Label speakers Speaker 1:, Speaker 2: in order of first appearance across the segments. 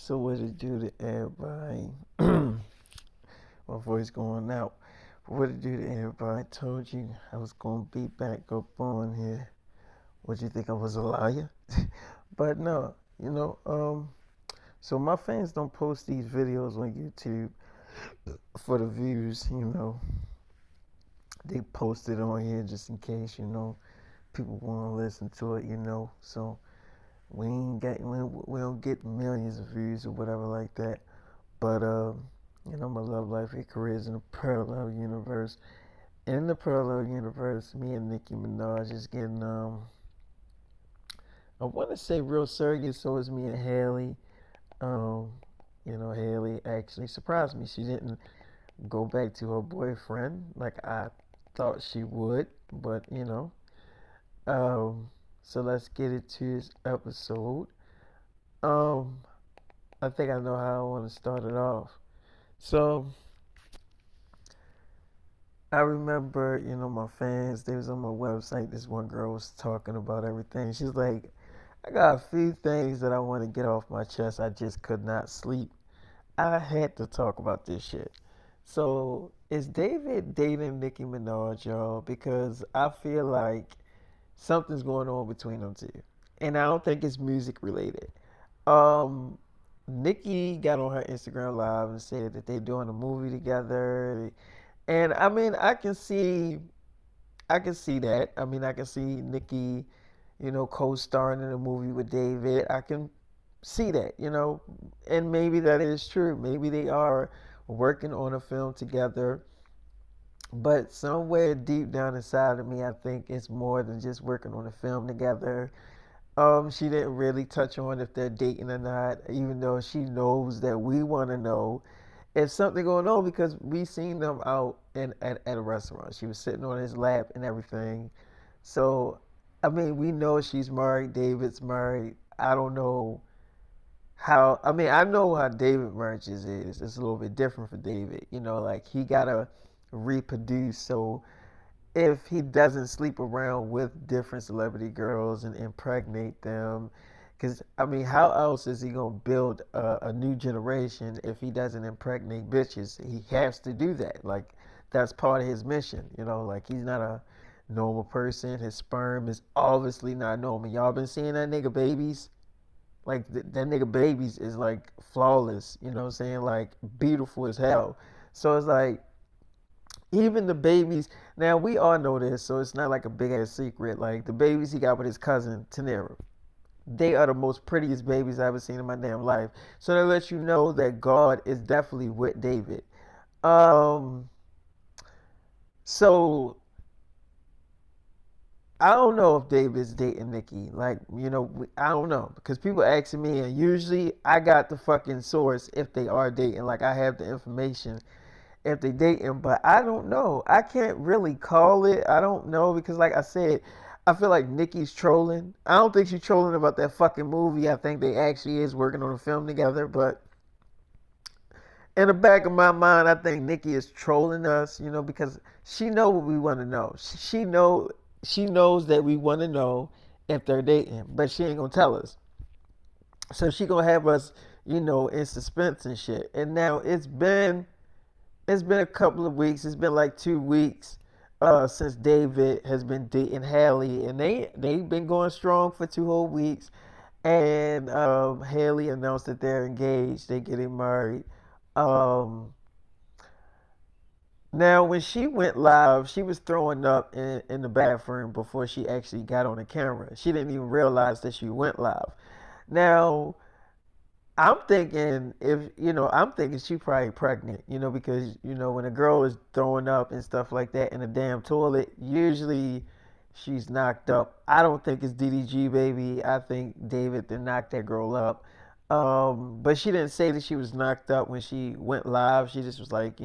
Speaker 1: So what it do to everybody? My voice going out. What it do to everybody? I told you I was gonna be back up on here. What you think I was a liar? But no, so my fans don't post these videos on YouTube for the views, They post it on here just in case, people wanna listen to it. So we don't get millions of views or whatever like that. But my love life and career is in a parallel universe. In the parallel universe, me and Nicki Minaj is getting I want to say real serious. So is me and Haley. Um, Haley actually surprised me. She didn't go back to her boyfriend like I thought she would, but Um, so let's get into this episode. Um, I think I know how I want to start it off. So I remember, my fans, they was on my website. This one girl was talking about everything. She's like, I got a few things that I want to get off my chest. I just could not sleep. I had to talk about this shit. So is David dating Nicki Minaj, y'all? Because I feel like something's going on between them two. And I don't think it's music related. Um, Nicki got on her Instagram live and said that they're doing a movie together. And I mean, I can see that. I mean, I can see Nicki, co-starring in a movie with David. I can see that. And maybe that is true. Maybe they are working on a film together. But somewhere deep down inside of me, I think it's more than just working on a film together. She didn't really touch on if they're dating or not, even though she knows that we want to know if something going on because we seen them out at a restaurant. She was sitting on his lap and everything. So, I mean, we know she's married. David's married. I don't know how. I mean, I know how David marriages is. It's a little bit different for David. Like he gotta reproduce. So if he doesn't sleep around with different celebrity girls and impregnate them, because I mean, how else is he gonna build a new generation if he doesn't impregnate bitches? He has to do that. Like that's part of his mission. Like he's not a normal person. His sperm is obviously not normal. Y'all been seeing that nigga babies? Like that nigga babies is like flawless. You know what I'm saying? Like beautiful as hell. So it's like even the babies. Now we all know this, so it's not like a big ass secret. Like the babies he got with his cousin Tanera, they are the most prettiest babies I've ever seen in my damn life. So that lets you know that God is definitely with David. Um, so I don't know if David's dating Nikki. Like, I don't know because people asking me, and usually I got the fucking source if they are dating. Like I have the information if they dating, but I don't know. I can't really call it. I don't know because, like I said, I feel like Nikki's trolling. I don't think she's trolling about that fucking movie. I think they actually is working on a film together. But in the back of my mind, I think Nikki is trolling us. Because she know what we want to know. She knows that we want to know if they're dating, but she ain't gonna tell us. So she gonna have us, in suspense and shit. And now it's been a couple of weeks. It's been like 2 weeks since David has been dating Haley, and they've been going strong for 2 whole weeks. And Haley announced that they're engaged. They're getting married. Um, Now, when she went live, she was throwing up in the bathroom before she actually got on the camera. She didn't even realize that she went live. Now, I'm thinking she probably pregnant, because when a girl is throwing up and stuff like that in a damn toilet, usually she's knocked up. I don't think it's DDG baby. I think David then knocked that girl up. But she didn't say that she was knocked up when she went live. She just was like,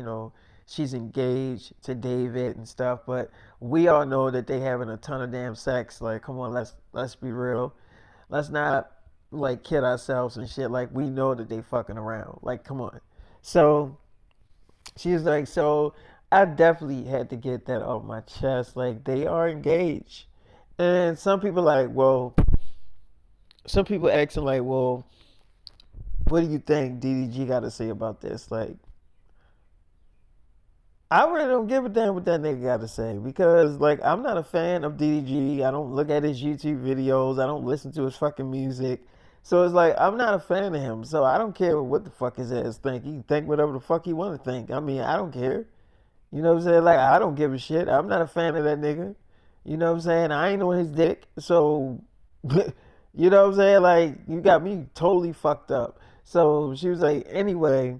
Speaker 1: she's engaged to David and stuff. But we all know that they having a ton of damn sex. Like, come on, let's be real. Let's not like kid ourselves and shit. Like we know that they fucking around. Like come on. So she's like, so I definitely had to get that off my chest. Like they are engaged, and some people asking like, well, What do you think DDG got to say about this? Like, I really don't give a damn what that nigga got to say because, like, I'm not a fan of DDG. I don't look at his YouTube videos. I don't listen to his fucking music. So it's like I'm not a fan of him. So I don't care what the fuck his ass think. He can think whatever the fuck he want to think. I mean, I don't care. You know what I'm saying? Like, I don't give a shit. I'm not a fan of that nigga. You know what I'm saying? I ain't on his dick. So, you know what I'm saying? Like, you got me totally fucked up. So she was like, anyway,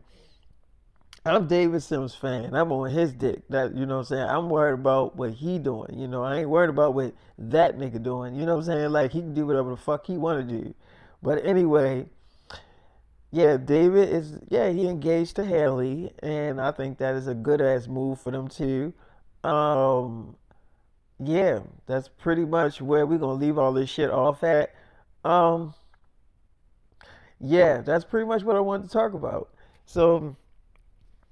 Speaker 1: I'm David Sims fan. I'm on his dick. That you know what I'm saying? I'm worried about what he doing. You know, I ain't worried about what that nigga doing. You know what I'm saying? Like he can do whatever the fuck he wanna do. But anyway, yeah, David is yeah, he engaged to Haley and I think that is a good ass move for them too. Um yeah, that's pretty much where we're gonna leave all this shit off at. Um yeah, that's pretty much what I wanted to talk about. So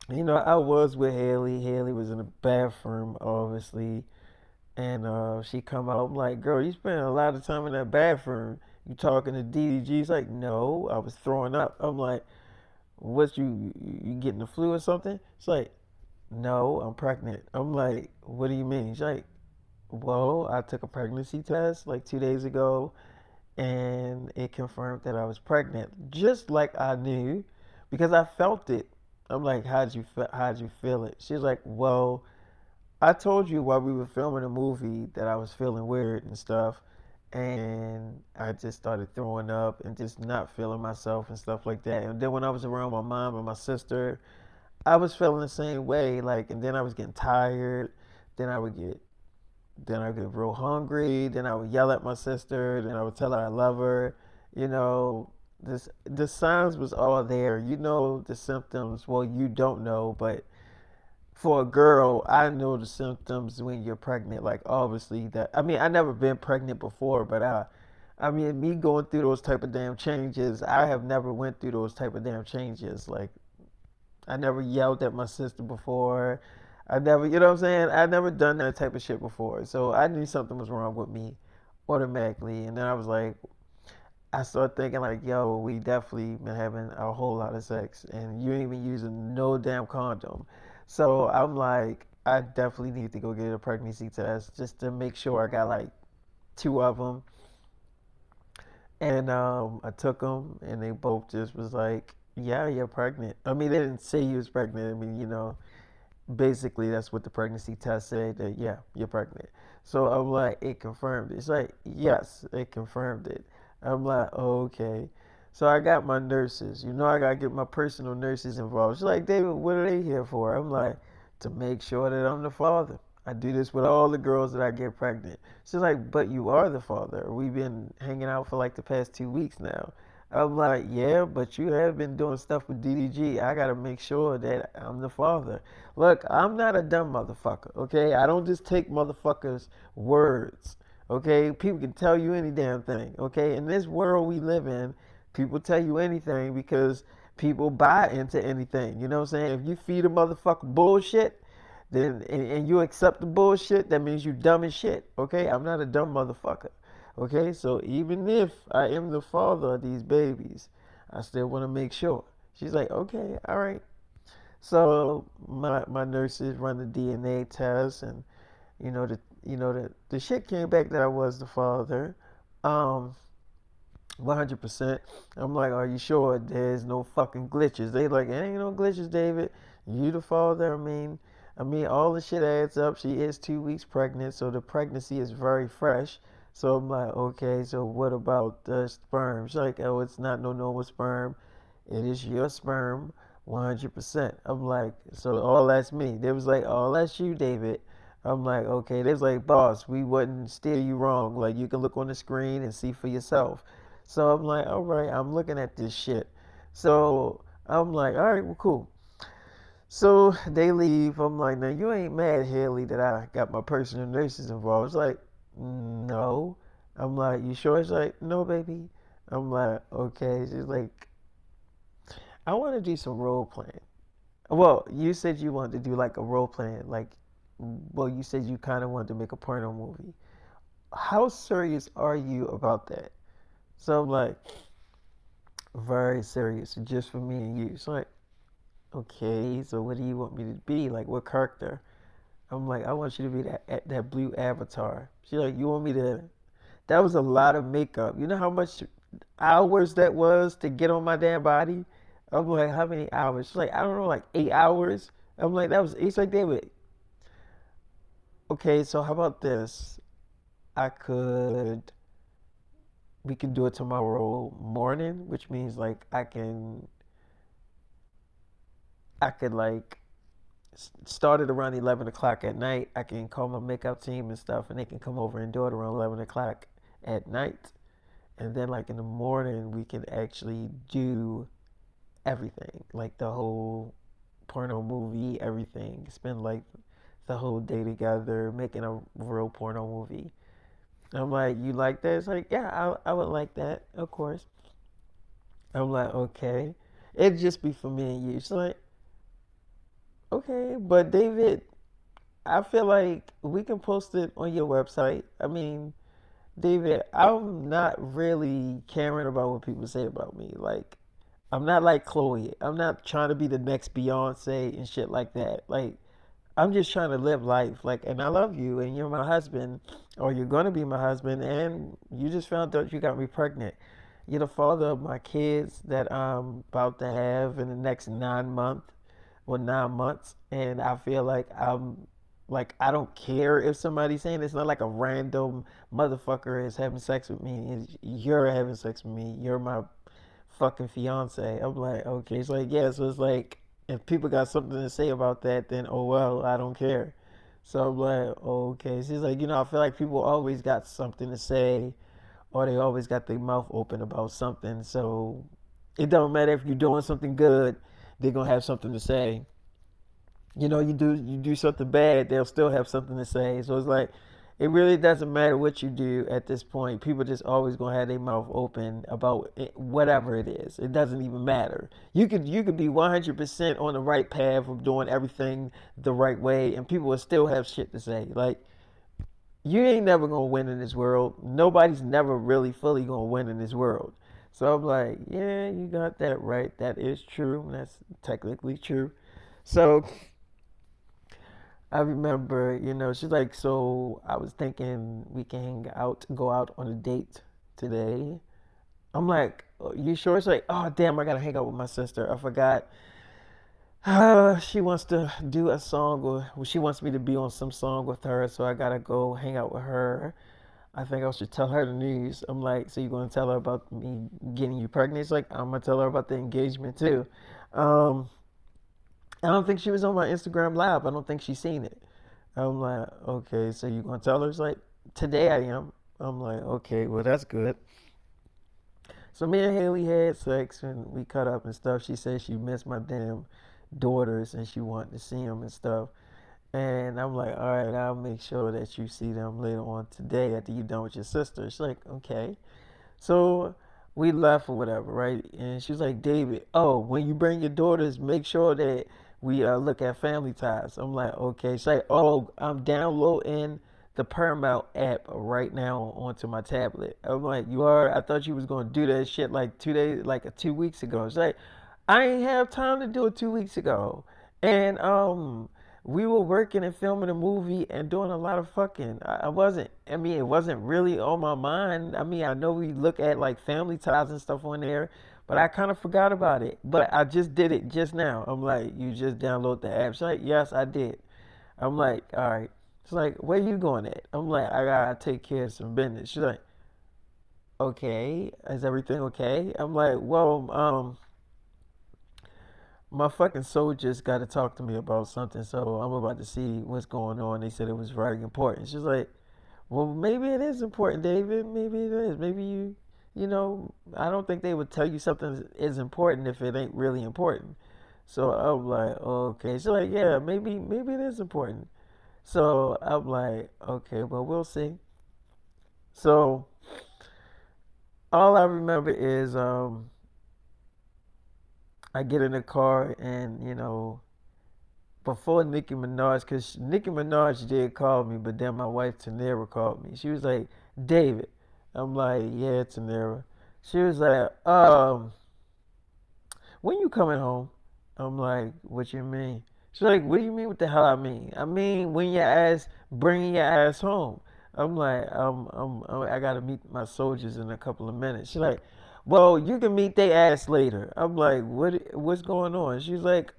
Speaker 1: I was with Haley. Haley was in the bathroom, obviously, and she come out. I'm like, girl, you spend a lot of time in that bathroom. You talking to DDG? She's like, no, I was throwing up. I'm like, what you getting the flu or something? She's like, no, I'm pregnant. I'm like, what do you mean? She's like, well, I took a pregnancy test like 2 days ago, and it confirmed that I was pregnant, just like I knew, because I felt it. I'm like, how'd you feel it? She's like, well, I told you while we were filming a movie that I was feeling weird and stuff, and I just started throwing up and just not feeling myself and stuff like that. And then when I was around my mom and my sister, I was feeling the same way. Like, and then I was getting tired. Then I would get then I get real hungry. Then I would yell at my sister. Then I would tell her I love her. This the signs was all there. You know the symptoms. Well, you don't know, but for a girl, I know the symptoms when you're pregnant. Like obviously that. I mean, I never been pregnant before, but I mean, me going through those type of damn changes. I have never went through those type of damn changes. Like I never yelled at my sister before. I never, you know what I'm saying? I never done that type of shit before. So I knew something was wrong with me automatically. And then I was like, I started thinking like, yo, we definitely been having a whole lot of sex and you ain't even using no damn condom. So I'm like, I definitely need to go get a pregnancy test just to make sure I got like two of them. And I took them and they both just was like, yeah, you're pregnant. I mean, they didn't say you was pregnant. I mean, basically that's what the pregnancy test said that yeah you're pregnant. So I'm like it confirmed it. It's like yes it confirmed it. I'm like okay. So I got my nurses. I gotta get my personal nurses involved. She's like, David, what are they here for? I'm like, to make sure that I'm the father. I do this with all the girls that I get pregnant. She's like, but you are the father. We've been hanging out for like the past 2 weeks now. I'm like, yeah, but you have been doing stuff with DDG. I gotta make sure that I'm the father. Look, I'm not a dumb motherfucker, okay? I don't just take motherfuckers' words, okay? People can tell you any damn thing, okay? In this world we live in, people tell you anything because people buy into anything. You know what I'm saying? If you feed a motherfucker bullshit, then and you accept the bullshit, that means you dumb as shit, okay? I'm not a dumb motherfucker. Okay, so even if I am the father of these babies, I still want to make sure. She's like, okay, all right. So my nurses run the DNA test, and the shit came back that I was the father, 100%. I'm like, are you sure? There's no fucking glitches. They like, ain't no glitches, David. You the father. I mean, all the shit adds up. She is 2 weeks pregnant, so the pregnancy is very fresh. So I'm like, okay, so what about the sperm? She's like, oh, it's not no normal sperm. It is your sperm, 100%. I'm like, so all that's me. They was like, oh, that's you, David. I'm like, okay. They was like, boss, we wouldn't steer you wrong. Like, you can look on the screen and see for yourself. So I'm like, all right, I'm looking at this shit. So I'm like, all right, well, cool. So they leave. I'm like, now you ain't mad, Haley, that I got my personal nurses involved. It's like, no. I'm like, you sure? It's like, no, baby. I'm like, okay. She's like, I want to do some role playing. Well, you said you wanted to do like a role playing, like, well, you said you kind of wanted to make a porno movie. How serious are you about that? So I'm like, very serious, just for me and you. It's like, okay, so what do you want me to be? Like, what character? I'm like, I want you to be that blue avatar. She's like, you want me to? That was a lot of makeup. You know how much hours that was to get on my damn body? I'm like, how many hours? She's like, I don't know, like 8 hours. I'm like, that was. He's like, David. Okay, so how about this? I could. We can do it tomorrow morning, which means like I can. I could like start it around 11 o'clock at night. I can call my makeup team and stuff, and they can come over and do it around 11 o'clock at night. And then, like in the morning, we can actually do everything, like the whole porno movie, everything. Spend like the whole day together making a real porno movie. I'm like, you like that? It's like, yeah, I would like that, of course. I'm like, okay. It'd just be for me and you. She's like, okay, but David, I feel like we can post it on your website. I mean, David, I'm not really caring about what people say about me. Like, I'm not like Chloe. I'm not trying to be the next Beyonce and shit like that. Like, I'm just trying to live life. Like, and I love you, and you're my husband, or you're gonna be my husband, and you just found out you got me pregnant. You're the father of my kids that I'm about to have in the next 9 months or 9 months, and I feel like I don't care if somebody's saying it's not like a random motherfucker is having sex with me. You're having sex with me. You're my fucking fiance. I'm like, okay. It's like, yeah, so it's like, if people got something to say about that, then oh well, I don't care. So I'm like, okay. She's like, I feel like people always got something to say, or they always got their mouth open about something. So it don't matter if you're doing something good, they're gonna have something to say. You do something bad, they'll still have something to say. So it's like it really doesn't matter what you do at this point. People just always gonna have their mouth open about whatever it is. It doesn't even matter. You could be 100% on the right path of doing everything the right way, and people will still have shit to say. Like you ain't never gonna win in this world. Nobody's never really fully gonna win in this world. So I'm like, yeah, you got that right. That is true. That's technically true. So I remember, she's like, so I was thinking we can hang out, go out on a date today. I'm like, you sure? It's like, oh, damn, I gotta hang out with my sister. I forgot. She wants to do a song, or well, she wants me to be on some song with her, so I gotta go hang out with her. I think I should tell her the news. I'm like, so you gonna tell her about me getting you pregnant? It's like, I'm gonna tell her about the engagement too. Um, I don't think she was on my Instagram live. I don't think she's seen it. I'm like, okay, so you gonna tell her? It's like, today I am. I'm like, okay, well that's good. So me and Haley had sex and we cut up and stuff. She said she missed my damn daughters and she wanted to see them and stuff. And I'm like, all right, I'll make sure that you see them later on today after you're done with your sister. She's like, okay. So we left or whatever, right? And she was like, David, oh, when you bring your daughters, make sure that we look at family ties. I'm like, okay. She's like, oh, I'm downloading the Paramount app right now onto my tablet. I'm like, you are? I thought you was gonna do that shit like 2 days, like 2 weeks ago. She's like, I ain't have time to do it 2 weeks ago. And we were working and filming a movie and doing a lot of fucking. I wasn't. I mean, it wasn't really on my mind. I mean, I know we look at like family ties and stuff on there, but I kind of forgot about it. But I just did it just now. I'm like, you just download the app. She's like, yes, I did. I'm like, all right. She's like, where you going at? I'm like, I gotta take care of some business. She's like, okay, is everything okay? I'm like, well, my fucking soldiers got to talk to me about something, so I'm about to see what's going on. They said it was very important. She's like, well, maybe it is important, David. Maybe it is. Maybe I don't think they would tell you something is important if it ain't really important. So I'm like, okay. She's like, yeah, maybe it is important. So I'm like, okay, well, we'll see. So all I remember is I get in the car and before Nicki Minaj, because Nicki Minaj did call me, but then my wife Tanera called me. She was like, David. I'm like, yeah, Tanera. She was like, when you coming home? I'm like, what you mean? She's like, what do you mean? What the hell I mean? I mean, when your ass bringing your ass home. I'm like, I gotta meet my soldiers in a couple of minutes. She's like, well, you can meet their ass later. I'm like, what's going on? She's like,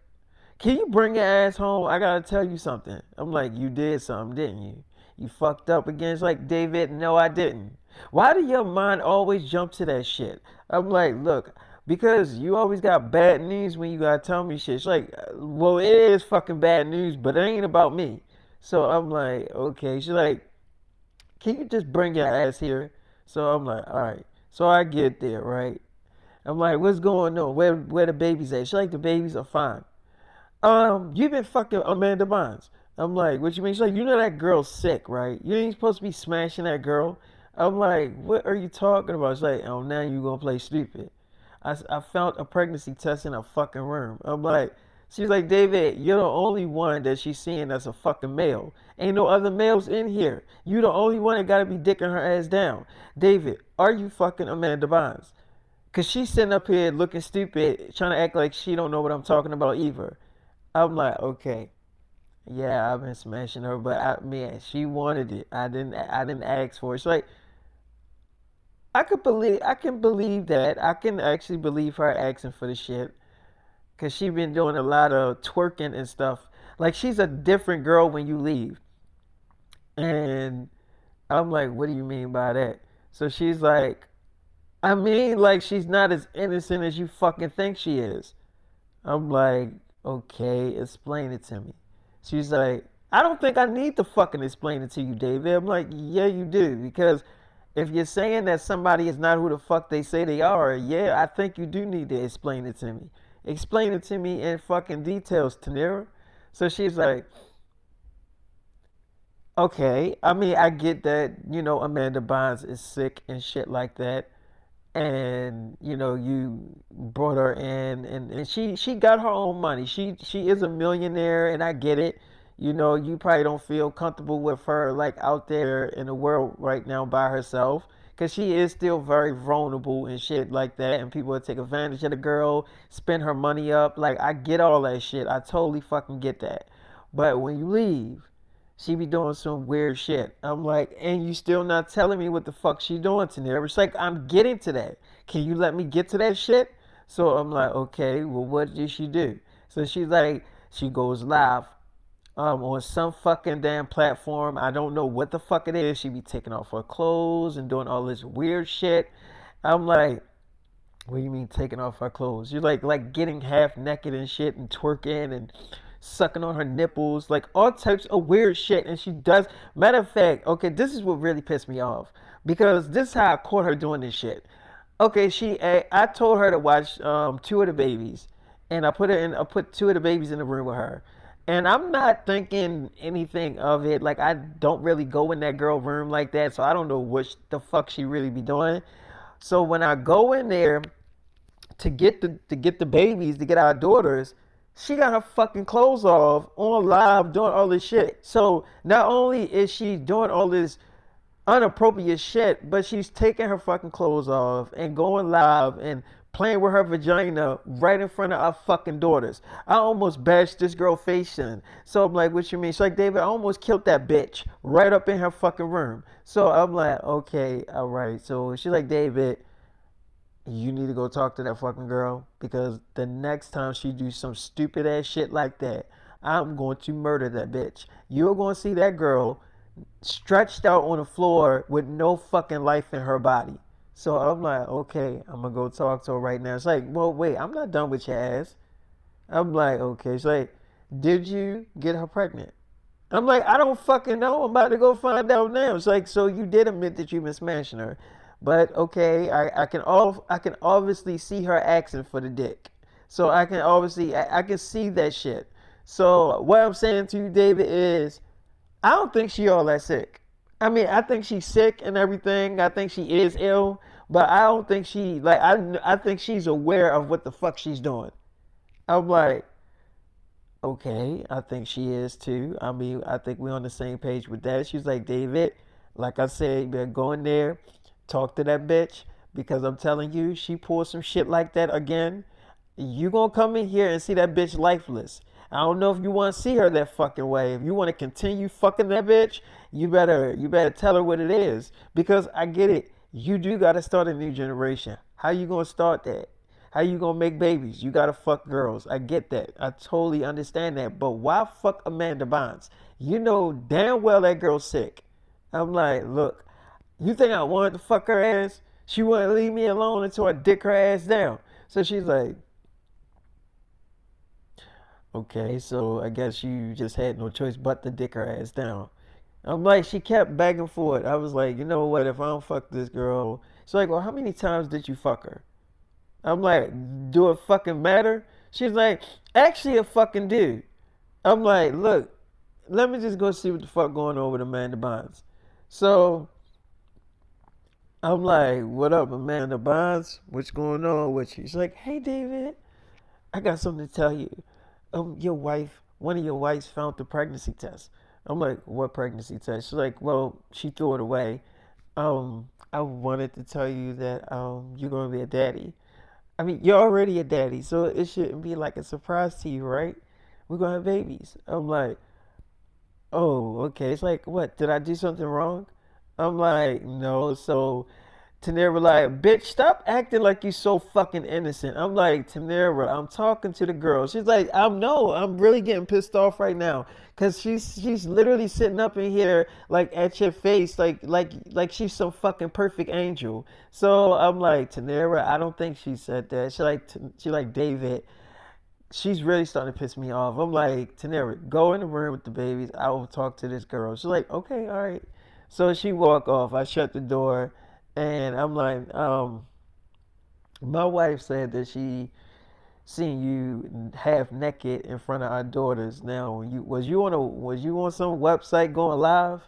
Speaker 1: can you bring your ass home? I gotta tell you something. I'm like, you did something, didn't you? You fucked up again. She's like, David, no, I didn't. Why do your mind always jump to that shit? I'm like, look, because you always got bad news when you gotta tell me shit. She's like, well, it is fucking bad news, but it ain't about me. So I'm like, okay. She's like, can you just bring your ass here? So I'm like, all right. So I get there, right? I'm like, what's going on? Where the babies at? She's like, the babies are fine. You've been fucking Amanda Bynes. I'm like, what you mean? She's like, you know that girl's sick, right? You ain't supposed to be smashing that girl. I'm like, what are you talking about? She's like, oh, now you gonna play stupid. I found a pregnancy test in a fucking room. I'm like, she's like, David, you're the only one that she's seeing that's a fucking male. Ain't no other males in here. You the only one that gotta be dicking her ass down. David, are you fucking Amanda Bynes? Cause she's sitting up here looking stupid, trying to act like she don't know what I'm talking about either. I'm like, okay, yeah, I've been smashing her, but man, she wanted it. I didn't ask for it. It's like I can believe that. I can actually believe her asking for the shit, cause she been doing a lot of twerking and stuff. Like she's a different girl when you leave, and I'm like, what do you mean by that? So she's like, I mean, like she's not as innocent as you fucking think she is. I'm like, okay, explain it to me. She's like, I don't think I need to fucking explain it to you, David. I'm like, yeah, you do. Because if you're saying that somebody is not who the fuck they say they are, yeah, I think you do need to explain it to me. Explain it to me in fucking details, Tanira. So she's like, okay, I mean, I get that, Amanda Bynes is sick and shit like that. And you brought her in, and she got her own money. She is a millionaire, and I get it. You probably don't feel comfortable with her like out there in the world right now by herself, because she is still very vulnerable and shit like that, and people will take advantage of the girl, spend her money up. Like, I get all that shit. I totally fucking get that. But when you leave, she be doing some weird shit. I'm like, and you still not telling me what the fuck she doing to me. It's like, I'm getting to that. Can you let me get to that shit? So I'm like, okay, well, what did she do? So she's like, she goes live on some fucking damn platform. I don't know what the fuck it is. She be taking off her clothes and doing all this weird shit. I'm like, what do you mean taking off her clothes? You're like getting half naked and shit and twerking and sucking on her nipples, like all types of weird shit. And she does. Matter of fact, okay, this is what really pissed me off, because this is how I caught her doing this shit. Okay, I told her to watch two of the babies, and I put two of the babies in the room with her. And I'm not thinking anything of it. Like, I don't really go in that girl room like that, so I don't know what the fuck she really be doing. So when I go in there to get the babies, to get our daughters, she got her fucking clothes off on live doing all this shit. So not only is she doing all this inappropriate shit, but she's taking her fucking clothes off and going live and playing with her vagina right in front of our fucking daughters. I almost bashed this girl face in. So I'm like, what you mean? She's like, David, I almost killed that bitch right up in her fucking room. So I'm like, okay, all right. So she's like, David, you need to go talk to that fucking girl, because the next time she do some stupid ass shit like that, I'm going to murder that bitch. You're going to see that girl stretched out on the floor with no fucking life in her body. So I'm like, okay, I'm gonna go talk to her right now. It's like, well, wait, I'm not done with your ass. I'm like, okay. She's like, did you get her pregnant? I'm like, I don't fucking know. I'm about to go find out now. It's like, so you did admit that you've been smashing her, but okay, I can obviously see her asking for the dick. So I can see that shit. So what I'm saying to you, David, is I don't think she all that sick. I mean, I think she's sick and everything. I think she is ill, but I don't think I think she's aware of what the fuck she's doing. I'm like, okay, I think she is too. I mean, I think we're on the same page with that. She's like, David, like I said, you better go in there, talk to that bitch, because I'm telling you, she pulls some shit like that again. You gonna come in here and see that bitch lifeless. I don't know if you want to see her that fucking way. If you want to continue fucking that bitch, you better tell her what it is. Because I get it. You do gotta start a new generation. How you gonna start that? How you gonna make babies? You gotta fuck girls. I get that. I totally understand that. But why fuck Amanda Bynes? You know damn well that girl's sick. I'm like, look, you think I wanted to fuck her ass? She wouldn't leave me alone until I dick her ass down. So she's like, okay, so I guess you just had no choice but to dick her ass down. I'm like, she kept back and forth. I was like, you know what? If I don't fuck this girl, she's like, well, how many times did you fuck her? I'm like, do it fucking matter? She's like, actually, it fucking do. I'm like, look, let me just go see what the fuck going on with Amanda Bynes. So I'm like, what up, Amanda Bynes? What's going on with you? She's like, hey, David, I got something to tell you. Your wife, one of your wives found the pregnancy test. I'm like, what pregnancy test? She's like, well, she threw it away. I wanted to tell you that you're gonna be a daddy. I mean, you're already a daddy, so it shouldn't be like a surprise to you, right? We're gonna have babies. I'm like, oh, okay. It's like, what? Did I do something wrong? I'm like, no. So Tanera like, bitch, stop acting like you so fucking innocent. I'm like, Tanera, I'm talking to the girl. She's like, I'm really getting pissed off right now. Cause she's literally sitting up in here like at your face, like she's some fucking perfect angel. So I'm like, Tanera, I don't think she said that. She like David. She's really starting to piss me off. I'm like, Tanera, go in the room with the babies. I will talk to this girl. She's like, okay, all right. So she walk off. I shut the door, and I'm like, my wife said that she seen you half naked in front of our daughters. Now, was you on some website going live?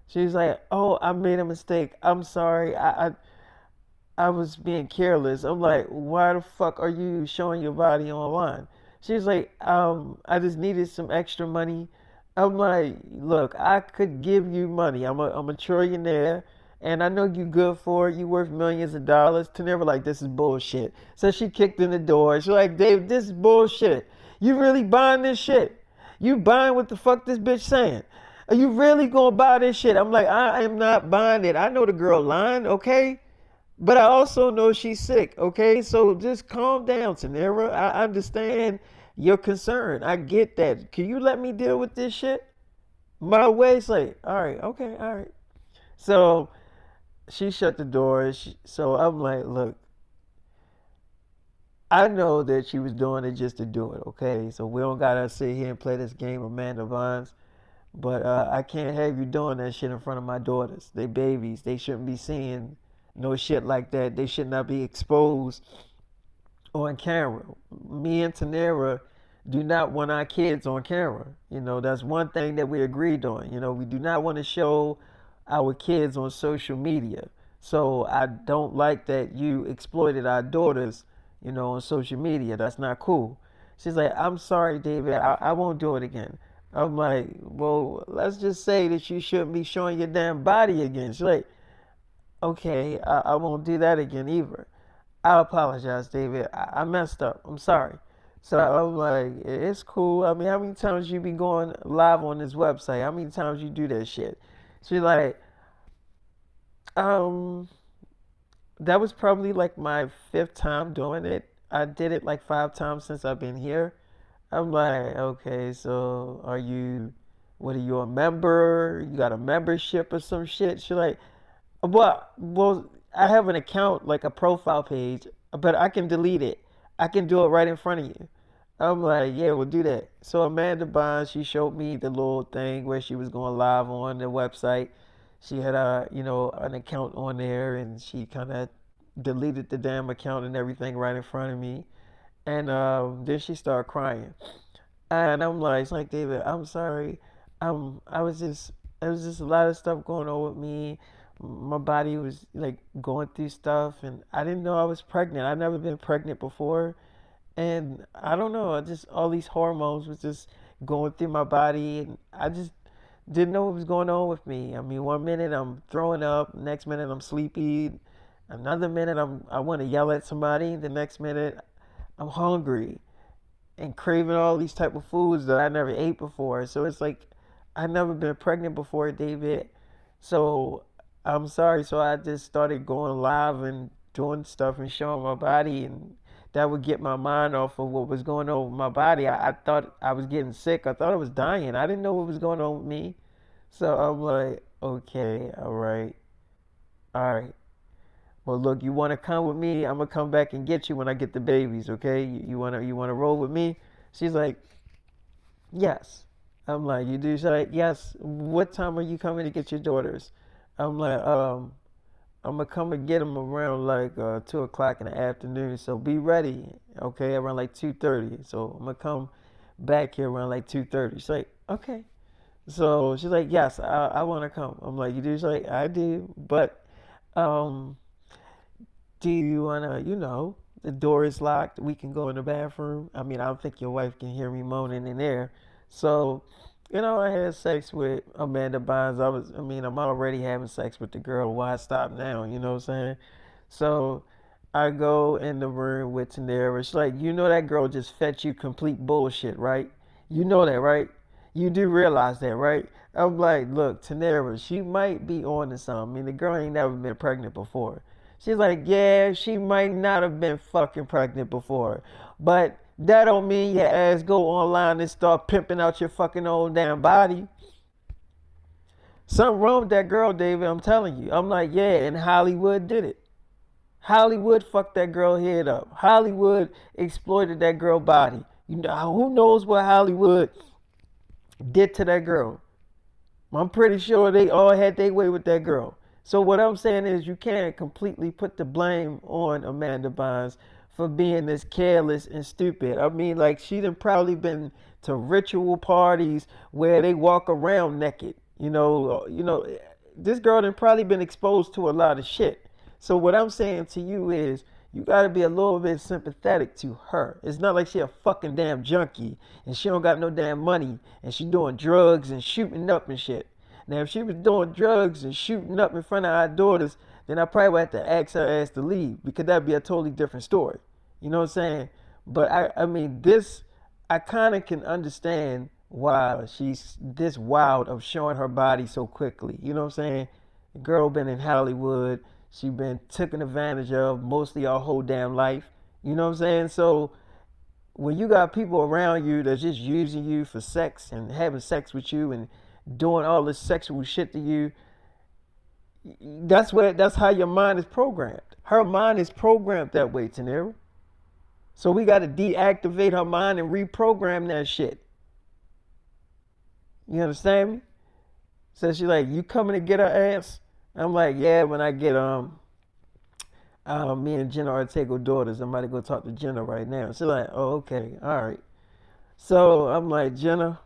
Speaker 1: She's like, oh, I made a mistake. I'm sorry. I was being careless. I'm like, why the fuck are you showing your body online? She's like, I just needed some extra money. I'm like, look, I could give you money. I'm a trillionaire, and I know you good for it. You worth millions of dollars. To never like, this is bullshit. So she kicked in the door. She's like, Dave, this is bullshit. You really buying this shit? You buying what the fuck this bitch saying? Are you really gonna buy this shit? I'm like, I am not buying it. I know the girl lying, okay? But I also know she's sick, okay? So just calm down, Tanera. I understand your concern. I get that. Can you let me deal with this shit? My way's like, all right, okay, all right. So she shut the door. So I'm like, look, I know that she was doing it just to do it, okay? So we don't gotta sit here and play this game, Amanda Vines. But I can't have you doing that shit in front of my daughters. They babies. They shouldn't be seeing no shit like that. They should not be exposed on camera. Me and Tanera do not want our kids on camera. That's one thing that we agreed on. We do not want to show our kids on social media. So I don't like that you exploited our daughters, on social media. That's not cool. She's like, I'm sorry, David. I won't do it again. I'm like, well, let's just say that you shouldn't be showing your damn body again. She's like, okay, I won't do that again either. I apologize, David. I messed up. I'm sorry. So I'm like, it's cool. I mean, how many times you be going live on this website? How many times you do that shit? She's like, um, that was probably like my fifth time doing it. I did it like 5 times since I've been here. I'm like, okay, so what are you, a member? You got a membership or some shit? She's like, well, I have an account, like a profile page, but I can delete it. I can do it right in front of you. I'm like, yeah, we'll do that. So Amanda Bond, she showed me the little thing where she was going live on the website. She had an account on there, and she kind of deleted the damn account and everything right in front of me. And then she started crying. And I'm like, it's like, David, I'm sorry. I was just, There was just a lot of stuff going on with me. My body was like going through stuff, and I didn't know I was pregnant. I'd never been pregnant before. And I don't know, just all these hormones was just going through my body, and I just didn't know what was going on with me. I mean, one minute I'm throwing up, next minute I'm sleepy, another minute I want to yell at somebody, the next minute I'm hungry and craving all these type of foods that I never ate before. So it's like I never been pregnant before, David. So I'm sorry. So I just started going live and doing stuff and showing my body, and that would get my mind off of what was going on with my body. I thought I was getting sick. I thought I was dying. I didn't know what was going on with me. So I'm like, okay, all right. Well, look, you want to come with me? I'm gonna come back and get you when I get the babies. Okay? You wanna roll with me? She's like, yes. I'm like, you do? She's like, yes. What time are you coming to get your daughters? I'm like, I'm gonna come and get them around like 2 o'clock in the afternoon. So be ready, okay? Around like 2:30. So I'm gonna come back here around like 2:30. She's like, okay. So she's like, yes, I want to come. I'm like, you do? She's like, I do, but um, do you wanna, the door is locked. We can go in the bathroom. I mean, I don't think your wife can hear me moaning in there. So, I had sex with Amanda Bynes. I'm already having sex with the girl. Why stop now? You know what I'm saying? So I go in the room with Tanera. She's like, that girl just fed you complete bullshit, right? You know that, right? You do realize that, right? I'm like, look, Tanera, she might be on to something. I mean, the girl ain't never been pregnant before. She's like, yeah, she might not have been fucking pregnant before. But that don't mean your ass go online and start pimping out your fucking old damn body. Something wrong with that girl, David, I'm telling you. I'm like, yeah, and Hollywood did it. Hollywood fucked that girl head up. Hollywood exploited that girl body. Who knows what Hollywood did to that girl? I'm pretty sure they all had their way with that girl. So what I'm saying is you can't completely put the blame on Amanda Bynes for being this careless and stupid. I mean, like she done probably been to ritual parties where they walk around naked. This girl done probably been exposed to a lot of shit. So what I'm saying to you is you gotta be a little bit sympathetic to her. It's not like she a fucking damn junkie and she don't got no damn money and she doing drugs and shooting up and shit. Now if she was doing drugs and shooting up in front of our daughters, then I probably would have to ask her ass to leave because that'd be a totally different story. You know what I'm saying? But I mean this I kinda can understand why she's this wild of showing her body so quickly. You know what I'm saying? The girl been in Hollywood. She been taken advantage of mostly our whole damn life. You know what I'm saying? So when you got people around you that's just using you for sex and having sex with you and doing all this sexual shit to you, that's how your mind is programmed. Her mind is programmed that way, Tanera. So we got to deactivate her mind and reprogram that shit. You understand me? So she's like, you coming to get her ass? I'm like, yeah, when I get me and Jenna Ortega daughters. I'm about to go talk to Jenna right now. She's like, oh, okay, all right. So I'm like, Jenna,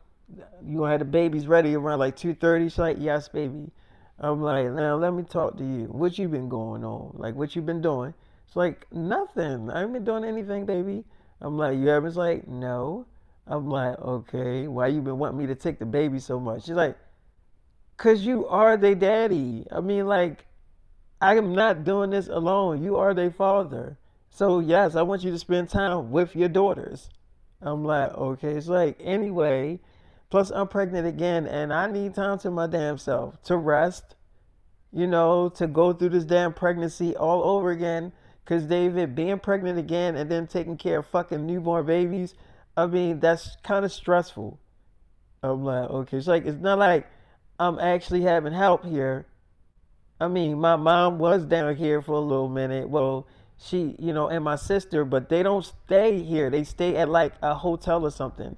Speaker 1: you gonna have the babies ready around like 2:30? She's like, yes, baby. I'm like, now let me talk to you. What you been going on? Like, what you been doing? It's like, nothing. I ain't been doing anything, baby. I'm like, you haven't? It's like, no. I'm like, okay. Why you been wanting me to take the baby so much? She's like, cause you are their daddy. I mean, like, I am not doing this alone. You are their father. So yes, I want you to spend time with your daughters. I'm like, okay. It's like, anyway, plus I'm pregnant again and I need time to my damn self to rest, to go through this damn pregnancy all over again. Cause David, being pregnant again and then taking care of fucking newborn babies, I mean, that's kind of stressful. I'm like, okay. It's not like I'm actually having help here. I mean, my mom was down here for a little minute. Well, she, and my sister, but they don't stay here. They stay at like a hotel or something.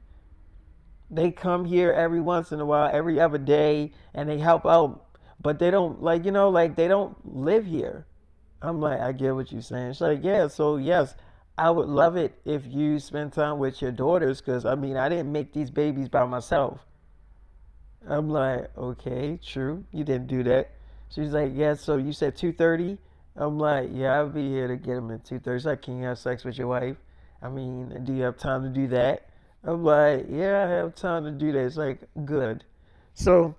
Speaker 1: They come here every once in a while, every other day, and they help out. But they don't, like, like they don't live here. I'm like, I get what you're saying. She's like, yeah, so yes, I would love it if you spend time with your daughters because, I mean, I didn't make these babies by myself. I'm like, okay, true. You didn't do that. She's like, yeah, so you said 2:30? I'm like, yeah, I'll be here to get him at 2:30. She's like, can you have sex with your wife? I mean, do you have time to do that? I'm like, yeah, I have time to do that. It's like, good. So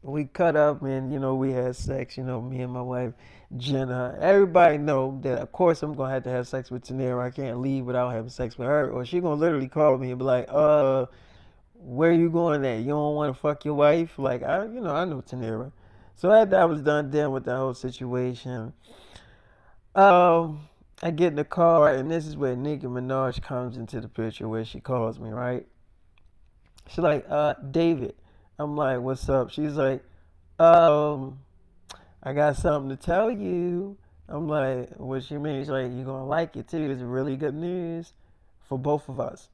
Speaker 1: we cut up and we had sex. Me and my wife Jenna. Everybody know that of course I'm gonna have to have sex with Tanera. I can't leave without having sex with her, or she gonna literally call me and be like, where you going at? You don't want to fuck your wife? Like I know Tanera. So after I was done dealing with the whole situation, I get in the car and this is where Nicki Minaj comes into the picture where she calls me, right? She's like, David. I'm like, what's up? She's like, um, I got something to tell you. I'm like, what you mean? She's like, you're gonna like it too. It's really good news for both of us.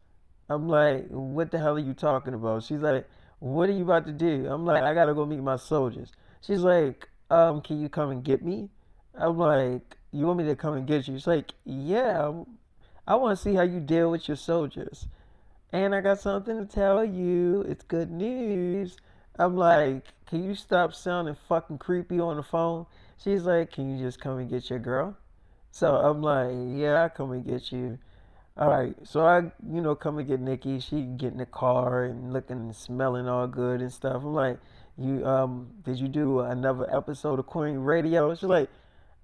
Speaker 1: I'm like, what the hell are you talking about? She's like, what are you about to do? I'm like, I gotta go meet my soldiers. She's like, can you come and get me? I'm like, you want me to come and get you? She's like, yeah, I want to see how you deal with your soldiers. And I got something to tell you. It's good news. I'm like, can you stop sounding fucking creepy on the phone? She's like, can you just come and get your girl? So I'm like, yeah, I'll come and get you. All right, so I come and get Nikki. She get in the car and looking and smelling all good and stuff. I'm like, did you do another episode of Queen Radio? She's like,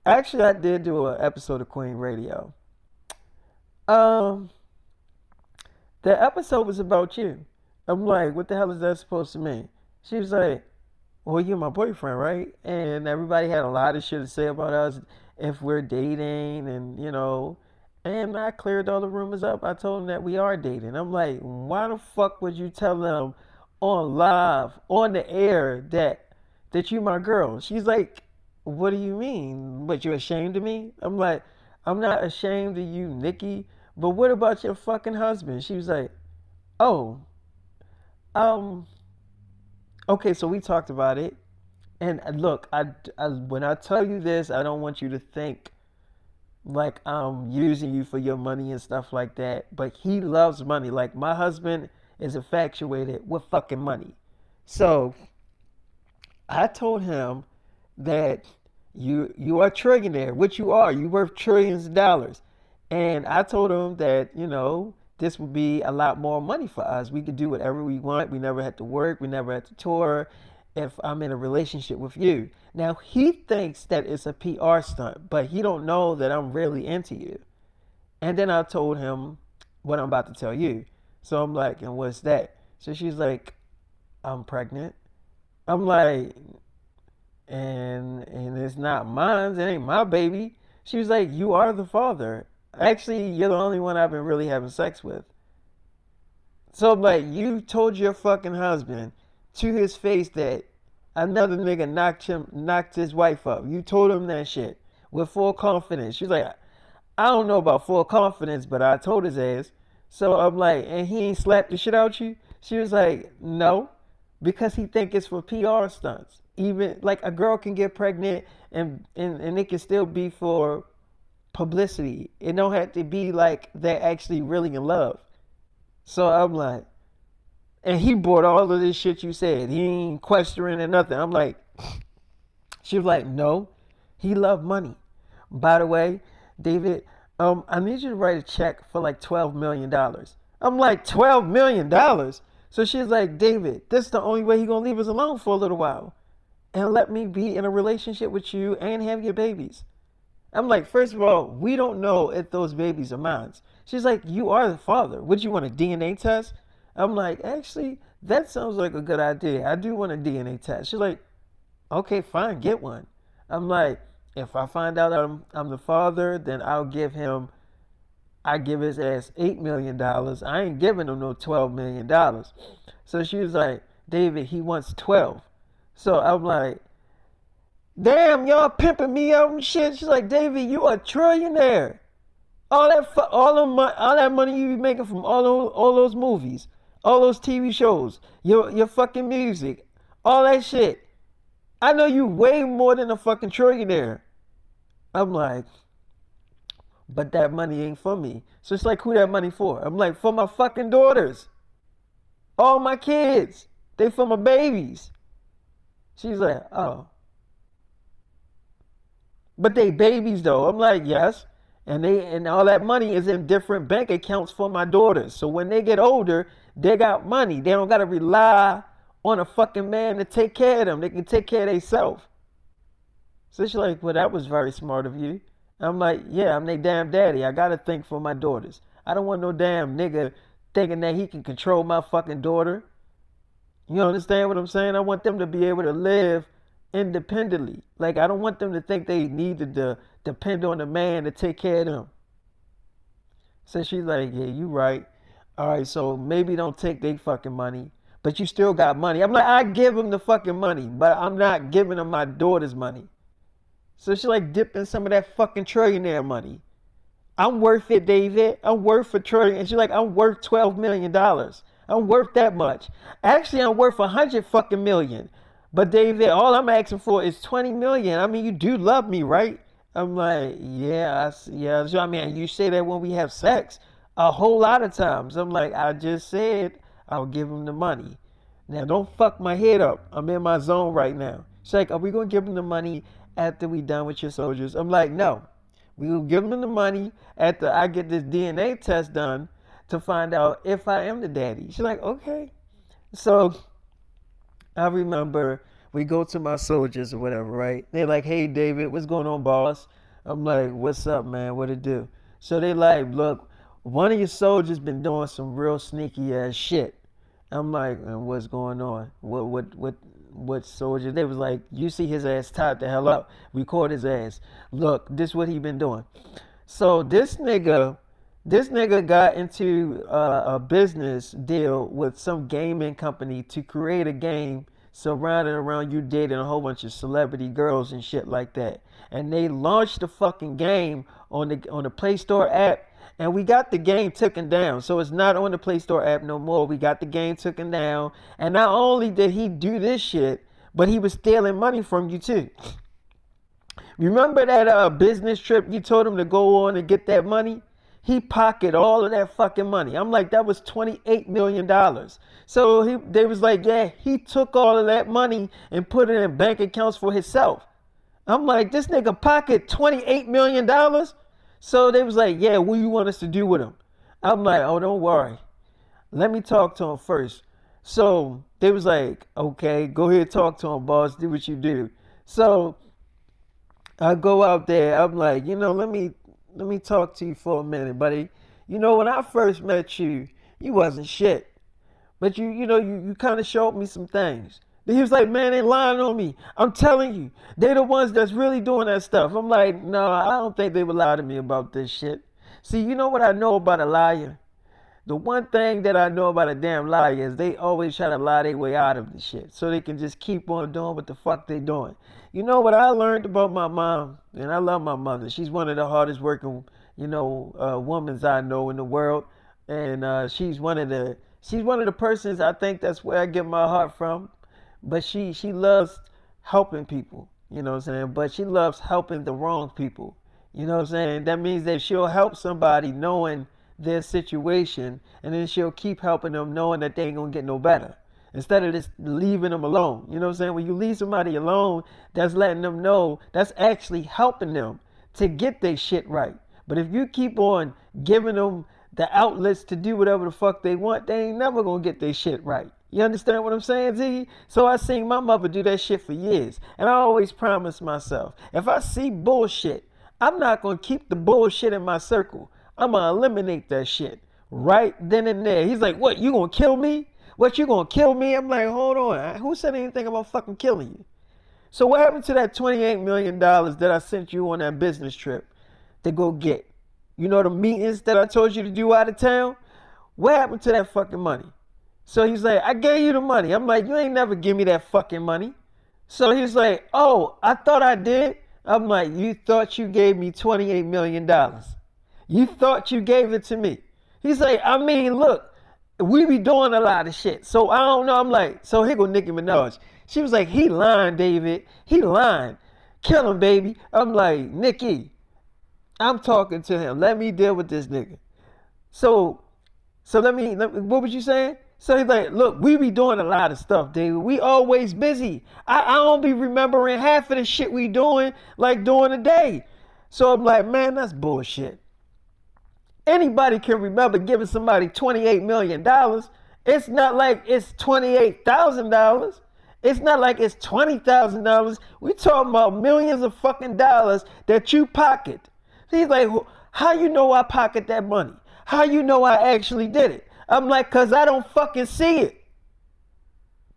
Speaker 1: actually, I did do an episode of Queen Radio. Um, the episode was about you. I'm like, what the hell is that supposed to mean? She was like, well, you're my boyfriend, right? And everybody had a lot of shit to say about us if we're dating and. And I cleared all the rumors up. I told them that we are dating. I'm like, why the fuck would you tell them on live, on the air, that you my girl? She's like, what do you mean? What, you ashamed of me? I'm like, I'm not ashamed of you, Nikki. But what about your fucking husband? She was like, oh, um, okay, so we talked about it. And look, when I tell you this, I don't want you to think like I'm using you for your money and stuff like that. But he loves money. Like my husband is infatuated with fucking money. So I told him that you are a trillionaire, which you are. You worth trillions of dollars. And I told him that, this would be a lot more money for us. We could do whatever we want. We never had to work. We never had to tour if I'm in a relationship with you. Now he thinks that it's a PR stunt, but he don't know that I'm really into you. And then I told him what I'm about to tell you. So I'm like, and what's that? So she's like, I'm pregnant. I'm like, and it's not mine. It ain't my baby. She was like, you are the father. Actually, you're the only one I've been really having sex with. So I'm like, you told your fucking husband to his face that another nigga knocked his wife up. You told him that shit with full confidence. She's like, I don't know about full confidence, but I told his ass. So I'm like, and he ain't slapped the shit out you? She was like, no, because he think it's for PR stunts. Even like a girl can get pregnant and it can still be for publicity. It don't have to be like they're actually really in love. So I'm like, and he bought all of this shit you said. He ain't questioning or nothing. I'm like, she was like, no, he loved money. By the way, David, I need you to write a check for like $12 million. I'm like, $12 million? So she's like, David, this is the only way he gonna leave us alone for a little while. And let me be in a relationship with you and have your babies. I'm like, first of all, we don't know if those babies are mine. She's like, you are the father. Would you want a DNA test? I'm like, actually, that sounds like a good idea. I do want a DNA test. She's like, okay, fine, get one. I'm like, if I find out I'm the father, then I give his ass $8 million. I ain't giving him no $12 million. So she was like, David, he wants 12. So I'm like, damn, y'all pimping me out and shit. She's like, David, you a trillionaire. All that money you be making from all those movies, all those TV shows, your fucking music, all that shit. I know you way more than a fucking trillionaire. I'm like, but that money ain't for me. So it's like, who that money for? I'm like, for my fucking daughters, all my kids. They for my babies. She's like, oh, but they babies though. I'm like, yes. And all that money is in different bank accounts for my daughters. So when they get older, they got money. They don't gotta rely on a fucking man to take care of them. They can take care of themselves. So she's like, well, that was very smart of you. I'm like, yeah, I'm their damn daddy. I gotta think for my daughters. I don't want no damn nigga thinking that he can control my fucking daughter. You understand what I'm saying? I want them to be able to live independently. Like, I don't want them to think they need to depend on a man to take care of them. So she's like, yeah, you right. All right, so maybe don't take their fucking money, but you still got money. I'm like, I give them the fucking money, but I'm not giving them my daughter's money. So she like dipped in some of that fucking trillionaire money. I'm worth it, David. I'm worth a trillion. And she's like, I'm worth $12 million. I'm worth that much. Actually, I'm worth 100 fucking million. But David, all I'm asking for is 20 million. I mean, you do love me, right? I'm like, yeah, yeah. So, I mean, you say that when we have sex a whole lot of times. I'm like, I just said I'll give him the money. Now, don't fuck my head up. I'm in my zone right now. She's like, are we going to give him the money after we done with your soldiers? I'm like, no. We will give them the money after I get this DNA test done to find out if I am the daddy. She's like, okay. So I remember we go to my soldiers or whatever, right? They're like, hey, David, what's going on, boss? I'm like, what's up, man? What it do? So they like, look, one of your soldiers been doing some real sneaky ass shit. I'm like, and what's going on? What soldier? They was like, you see his ass tied the hell up. Record his ass. Look, this what he been doing. So this nigga got into a business deal with some gaming company to create a game surrounded around you dating a whole bunch of celebrity girls and shit like that. And they launched the fucking game on the Play Store app. And we got the game taken down. So it's not on the Play Store app no more. We got the game taken down. And not only did he do this shit, but he was stealing money from you too. Remember that business trip you told him to go on and get that money? He pocketed all of that fucking money. I'm like, that was $28 million. So they was like, yeah, he took all of that money and put it in bank accounts for himself. I'm like, this nigga pocket $28 million? So they was like, yeah, what do you want us to do with him? I'm like, oh, don't worry. Let me talk to him first. So they was like, okay, go ahead, talk to him, boss. Do what you do. So I go out there. I'm like, let me talk to you for a minute, buddy. When I first met you, you wasn't shit. But you kind of showed me some things. He was like, man, they lying on me. I'm telling you, they the ones that's really doing that stuff. I'm like, no, I don't think they would lie to me about this shit. See, you know what I know about a liar? The one thing that I know about a damn liar is they always try to lie their way out of the shit so they can just keep on doing what the fuck they doing. You know what I learned about my mom, and I love my mother. She's one of the hardest working, women I know in the world, and she's one of the persons I think that's where I get my heart from. But she loves helping people, you know what I'm saying? But she loves helping the wrong people, you know what I'm saying? That means that she'll help somebody knowing their situation, and then she'll keep helping them knowing that they ain't gonna get no better. Instead of just leaving them alone, you know what I'm saying? When you leave somebody alone, that's letting them know, that's actually helping them to get their shit right. But if you keep on giving them the outlets to do whatever the fuck they want, they ain't never gonna get their shit right. You understand what I'm saying, Ziggy? So I seen my mother do that shit for years. And I always promise myself, if I see bullshit, I'm not going to keep the bullshit in my circle. I'm going to eliminate that shit right then and there. He's like, what, you going to kill me? What, you going to kill me? I'm like, hold on. Who said anything about fucking killing you? So what happened to that $28 million that I sent you on that business trip to go get? You know the meetings that I told you to do out of town? What happened to that fucking money? So he's like, I gave you the money. I'm like, you ain't never give me that fucking money. So he's like, oh, I thought I did. I'm like, you thought you gave me $28 million. You thought you gave it to me. He's like, I mean, look, we be doing a lot of shit. So I don't know. I'm like, so here go Nicki Minaj. She was like, he lying, David. He lying. Kill him, baby. I'm like, Nicki, I'm talking to him. Let me deal with this nigga. So let me what was you saying? So he's like, look, we be doing a lot of stuff, David. We always busy. I don't be remembering half of the shit we doing, like during the day. So I'm like, man, that's bullshit. Anybody can remember giving somebody $28 million. It's not like it's $28,000. It's not like it's $20,000. We talking about millions of fucking dollars that you pocket. He's like, how you know I pocket that money? How you know I actually did it? I'm like, cause I don't fucking see it.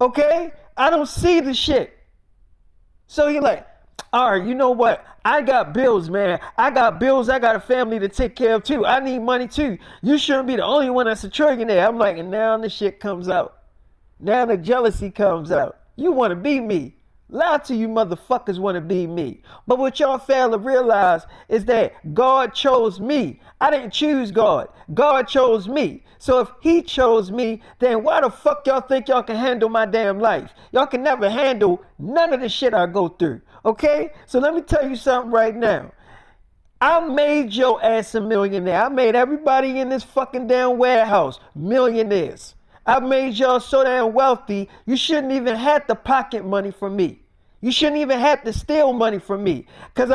Speaker 1: Okay? I don't see the shit. So you're like, all right, you know what? I got bills, man. I got bills. I got a family to take care of too. I need money too. You shouldn't be the only one that's a trillionaire. I'm like, and now the shit comes out. Now the jealousy comes out. You want to be me. Lots of you motherfuckers want to be me. But what y'all fail to realize is that God chose me. I didn't choose God. God chose me. So if he chose me, then why the fuck y'all think y'all can handle my damn life? Y'all can never handle none of the shit I go through. Okay? So let me tell you something right now. I made your ass a millionaire. I made everybody in this fucking damn warehouse millionaires. I made y'all so damn wealthy, you shouldn't even have to pocket money from me. You shouldn't even have to steal money from me. Cause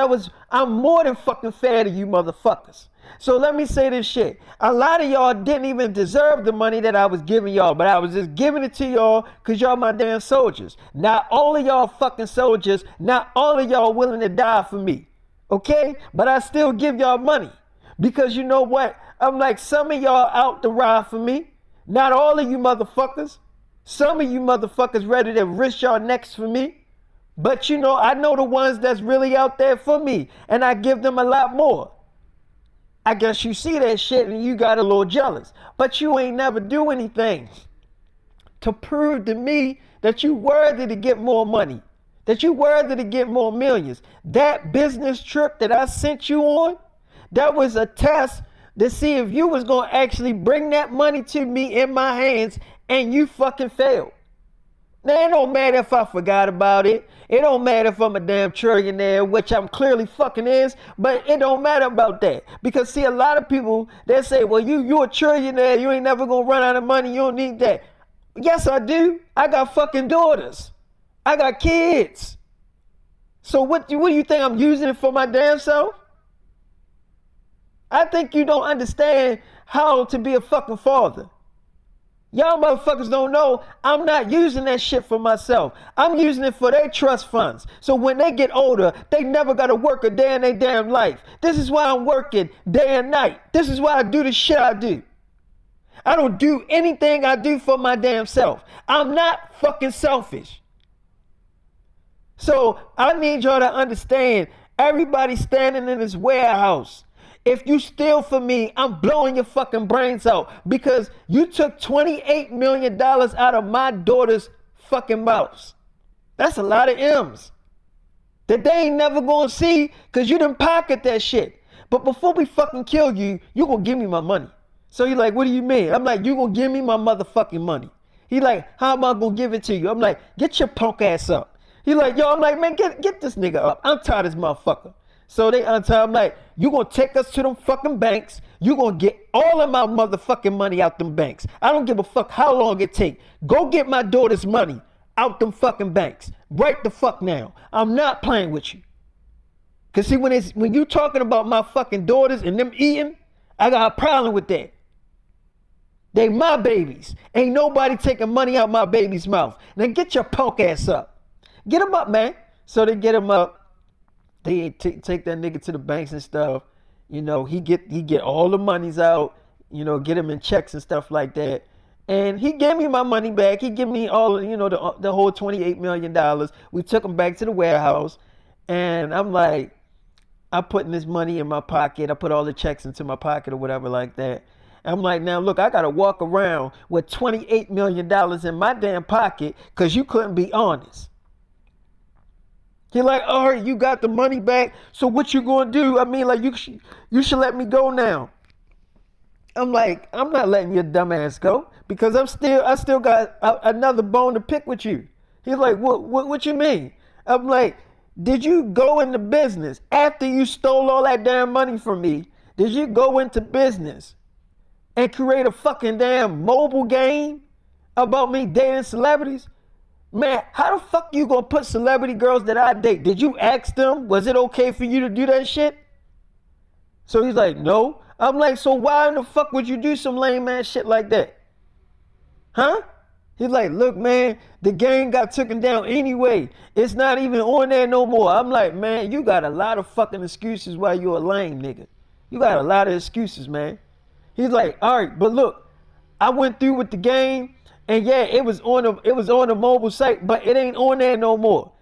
Speaker 1: I'm more than fucking fair to you motherfuckers. So let me say this shit. A lot of y'all didn't even deserve the money that I was giving y'all, but I was just giving it to y'all cause y'all my damn soldiers. Not all of y'all fucking soldiers, not all of y'all willing to die for me. Okay? But I still give y'all money. Because you know what? I'm like, some of y'all out to ride for me. Not all of you motherfuckers. Some of you motherfuckers ready to risk your necks for me. But you know, I know the ones that's really out there for me. And I give them a lot more. I guess you see that shit and you got a little jealous. But you ain't never do anything to prove to me that you worthy to get more money. That you worthy to get more millions. That business trip that I sent you on, that was a test to see if you was going to actually bring that money to me in my hands, and you fucking failed. Now, it don't matter if I forgot about it. It don't matter if I'm a damn trillionaire, which I'm clearly fucking is, but it don't matter about that. Because see, a lot of people, they say, well, you a trillionaire, you ain't never going to run out of money, you don't need that. Yes, I do. I got fucking daughters. I got kids. So what do you think I'm using it for my damn self? I think you don't understand how to be a fucking father. Y'all motherfuckers don't know I'm not using that shit for myself. I'm using it for their trust funds. So when they get older, they never got to work a day in their damn life. This is why I'm working day and night. This is why I do the shit I do. I don't do anything I do for my damn self. I'm not fucking selfish. So I need y'all to understand, everybody standing in this warehouse, if you steal from me, I'm blowing your fucking brains out because you took $28 million out of my daughter's fucking mouth. That's a lot of M's that they ain't never gonna see because you didn't pocket that shit. But before we fucking kill you, you gonna give me my money. So you're like, what do you mean? I'm like, you gonna give me my motherfucking money. He like, how am I gonna give it to you? I'm like, get your punk ass up. He like, yo, I'm like, man, get this nigga up. I'm tired of this motherfucker. So they untie. I'm like, you gonna take us to them fucking banks. You gonna get all of my motherfucking money out them banks. I don't give a fuck how long it take. Go get my daughter's money out them fucking banks. Right the fuck now. I'm not playing with you. Cause see, when you talking about my fucking daughters and them eating, I got a problem with that. They my babies. Ain't nobody taking money out my baby's mouth. Now get your punk ass up. Get him up, man. So they get him up. They take that nigga to the banks and stuff. You know, he get all the monies out, you know, get him in checks and stuff like that. And he gave me my money back. He gave me all, you know, the whole $28 million. We took him back to the warehouse. And I'm like, I'm putting this money in my pocket. I put all the checks into my pocket or whatever like that. I'm like, now look, I got to walk around with $28 million in my damn pocket because you couldn't be honest. He like, all right, you got the money back. So what you gonna do? I mean, like, you should let me go now. I'm like, I'm not letting your dumb ass go because I still got another bone to pick with you. He's like, what you mean? I'm like, did you go into business after you stole all that damn money from me? Did you go into business and create a fucking damn mobile game about me dating celebrities? Man, how the fuck you gonna put celebrity girls that I date? Did you ask them? Was it okay for you to do that shit? So he's like, no. I'm like, so why in the fuck would you do some lame ass shit like that? Huh? He's like, look, man, the game got taken down anyway. It's not even on there no more. I'm like, man, you got a lot of fucking excuses why you a lame nigga. You got a lot of excuses, man. He's like, all right, but look, I went through with the game, and yeah, it was on the mobile site, but it ain't on there no more.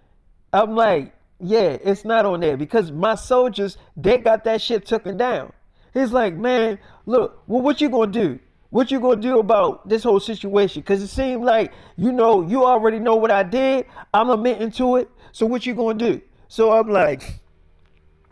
Speaker 1: I'm like, yeah, it's not on there because my soldiers, they got that shit taken down. He's like, man, look, well, what you gonna do? What you gonna do about this whole situation? Because it seemed like, you already know what I did. I'm admitting to it. So what you gonna do? So I'm like,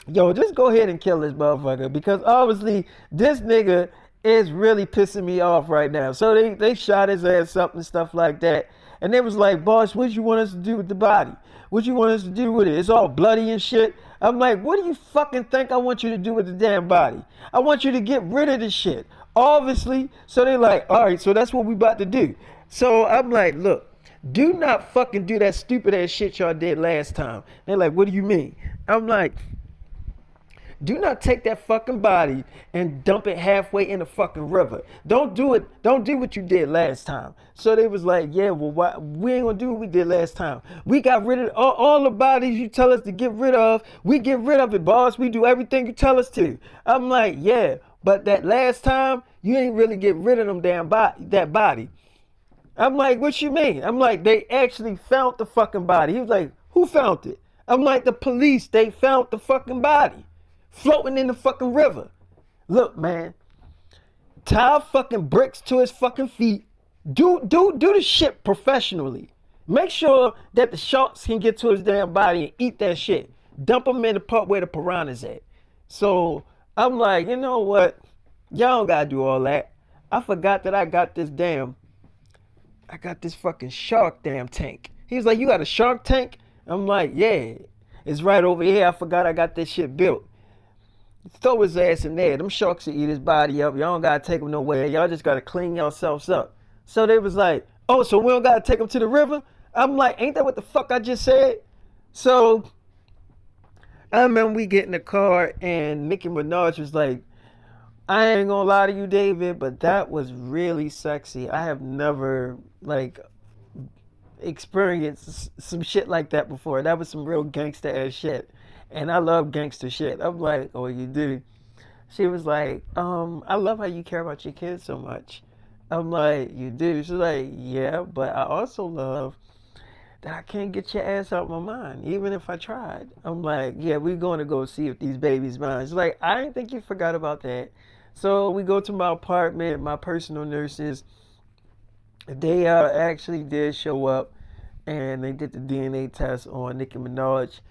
Speaker 1: yo, just go ahead and kill this motherfucker because obviously this nigga is really pissing me off right now. So they shot his ass up and stuff like that. And they was like, boss, what you want us to do with the body? What you want us to do with it? It's all bloody and shit. I'm like, what do you fucking think I want you to do with the damn body? I want you to get rid of this shit. Obviously. So they like, all right, so that's what we about to do. So I'm like, look, do not fucking do that stupid ass shit y'all did last time. They're like, what do you mean? I'm like, do not take that fucking body and dump it halfway in the fucking river. Don't do it. Don't do what you did last time. So they was like, yeah, well, why, we ain't gonna do what we did last time. We got rid of all the bodies you tell us to get rid of. We get rid of it, boss. We do everything you tell us to. I'm like, yeah, but that last time, you ain't really get rid of them that body. I'm like, what you mean? I'm like, they actually found the fucking body. He was like, who found it? I'm like, the police, they found the fucking body floating in the fucking river. Look, man, tie fucking bricks to his fucking feet. Do the shit professionally. Make sure that the sharks can get to his damn body and eat that shit. Dump him in the part where the piranhas at. So I'm like, you know what? Y'all don't gotta do all that. I forgot that I got this fucking shark damn tank. He was like, you got a shark tank? I'm like, yeah, it's right over here. I forgot I got this shit built. Throw his ass in there. Them sharks will eat his body up. Y'all don't gotta take him nowhere. Y'all just gotta clean yourselves up. So they was like, oh, so we don't gotta take him to the river? I'm like, ain't that what the fuck I just said? So I remember we get in the car and Nicki Minaj was like, I ain't gonna lie to you, David, but that was really sexy. I have never like experienced some shit like that before. That was some real gangster ass shit. And I love gangster shit. I'm like, oh, you do? She was like, I love how you care about your kids so much. I'm like, you do? She's like, yeah, but I also love that I can't get your ass out of my mind, even if I tried. I'm like, yeah, we're going to go see if these babies mine. She's like, I didn't think you forgot about that. So we go to my apartment, my personal nurses, they actually did show up and they did the DNA test on Nicki Minaj.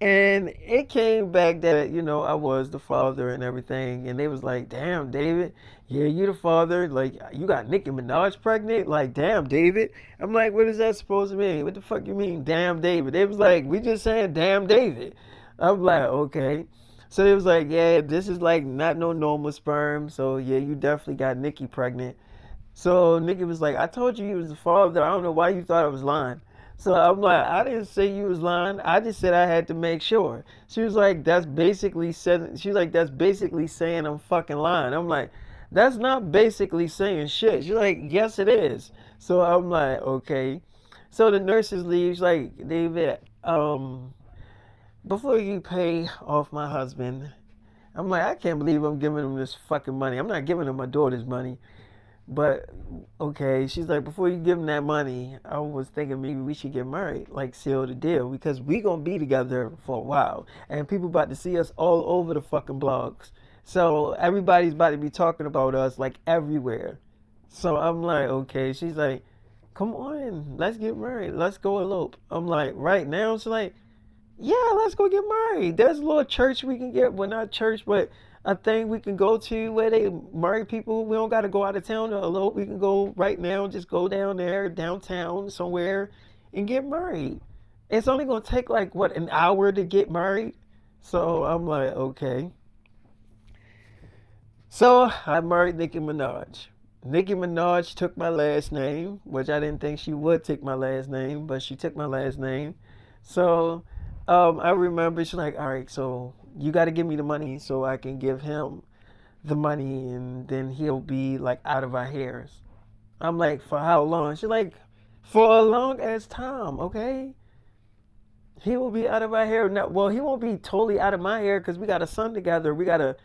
Speaker 1: And it came back that, I was the father and everything. And they was like, damn, David, yeah, you the father. Like, you got Nicki Minaj pregnant? Like, damn, David. I'm like, what is that supposed to mean? What the fuck you mean, damn, David? They was like, we just saying, damn, David. I'm like, okay. So it was like, yeah, this is like not no normal sperm. So yeah, you definitely got Nicki pregnant. So Nicki was like, I told you was the father. I don't know why you thought I was lying. So I'm like, I didn't say you was lying. I just said I had to make sure. She was like, that's basically saying I'm fucking lying. I'm like, that's not basically saying shit. She's like, yes it is. So I'm like, okay. So the nurses leave. She's like, David, before you pay off my husband, I'm like, I can't believe I'm giving him this fucking money. I'm not giving him my daughter's money. But okay, she's like, before you give him that money, I was thinking maybe we should get married, like seal the deal, because we gonna be together for a while, and people about to see us all over the fucking blogs. So everybody's about to be talking about us like everywhere. So I'm like, okay. She's like, come on, let's get married. Let's go elope. I'm like, right now? She's like, yeah, let's go get married. There's a little church we can get, well, not church, but a thing we can go to where they marry people. We don't got to go out of town to elope. We can go right now, just go down there, downtown somewhere, and get married. It's only going to take like, what, an hour to get married? So I'm like, okay. So I married Nicki Minaj. Nicki Minaj took my last name, which I didn't think she would take my last name, but she took my last name. So I remember she's like, all right, so you got to give me the money so I can give him the money and then he'll be like out of our hairs. I'm like, for how long? She's like, for a long as time, okay? He will be out of our hair. Now, well, he won't be totally out of my hair because we got a son together. We got a,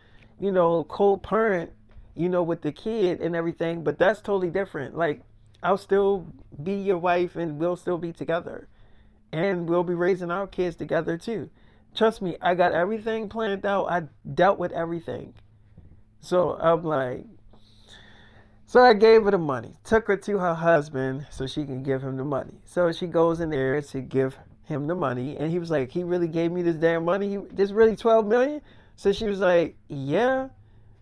Speaker 1: co-parent, with the kid and everything. But that's totally different. Like, I'll still be your wife and we'll still be together. And we'll be raising our kids together too. Trust me, I got everything planned out. I dealt with everything. So I'm like, so I gave her the money, took her to her husband so she can give him the money. So she goes in there to give him the money, and he was like, "He really gave me this damn money? This really 12 million?" So she was like, "Yeah."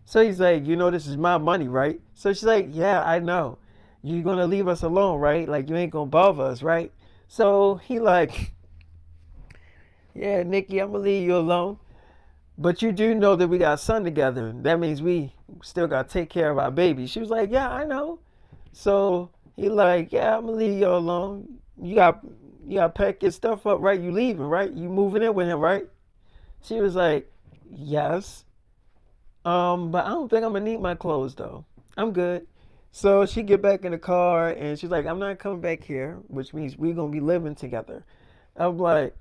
Speaker 1: So he's like, "This is my money, right?" So she's like, "Yeah, I know. You're gonna leave us alone, right? Like you ain't gonna bother us, right?" So he like, "Yeah, Nikki, I'm gonna leave you alone. But you do know that we got a son together. That means we still gotta take care of our baby." She was like, "Yeah, I know." So he like, "Yeah, I'm gonna leave you alone. You got to pack your stuff up, right? You leaving, right? You moving in with him, right?" She was like, "Yes. But I don't think I'm gonna need my clothes though. I'm good." So she get back in the car and she's like, "I'm not coming back here," which means we're gonna be living together. I'm like,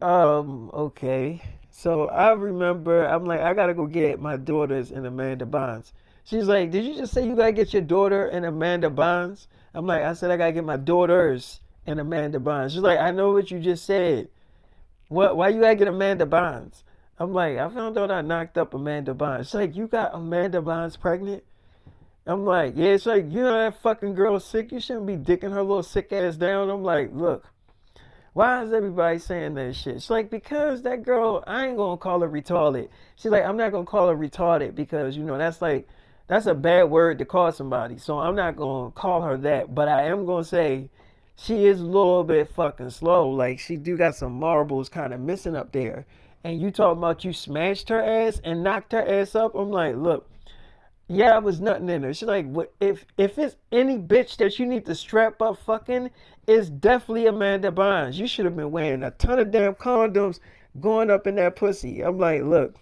Speaker 1: okay. So I remember, I'm like, I gotta go get my daughters and Amanda Bonds. She's like, "Did you just say you gotta get your daughter and Amanda Bonds?" I'm like, "I said I gotta get my daughters and Amanda Bonds." She's like, "I know what you just said. What? Why you gotta get Amanda Bonds?" I'm like, "I found out I knocked up Amanda Bonds." She's like, "You got Amanda Bonds pregnant?" I'm like, "Yeah." It's like, that fucking girl's sick. You shouldn't be dicking her little sick ass down. I'm like, "Look, why is everybody saying that shit?" She's like, "Because that girl, I ain't gonna call her retarded." She's like, "I'm not gonna call her retarded because, that's a bad word to call somebody. So I'm not gonna call her that. But I am gonna say she is a little bit fucking slow. Like, she do got some marbles kind of missing up there. And you talking about you smashed her ass and knocked her ass up?" I'm like, "Look, yeah, it was nothing in her." She's like, "What if it's any bitch that you need to strap up fucking, it's definitely Amanda Bynes. You should have been wearing a ton of damn condoms going up in that pussy." I'm like, "Look,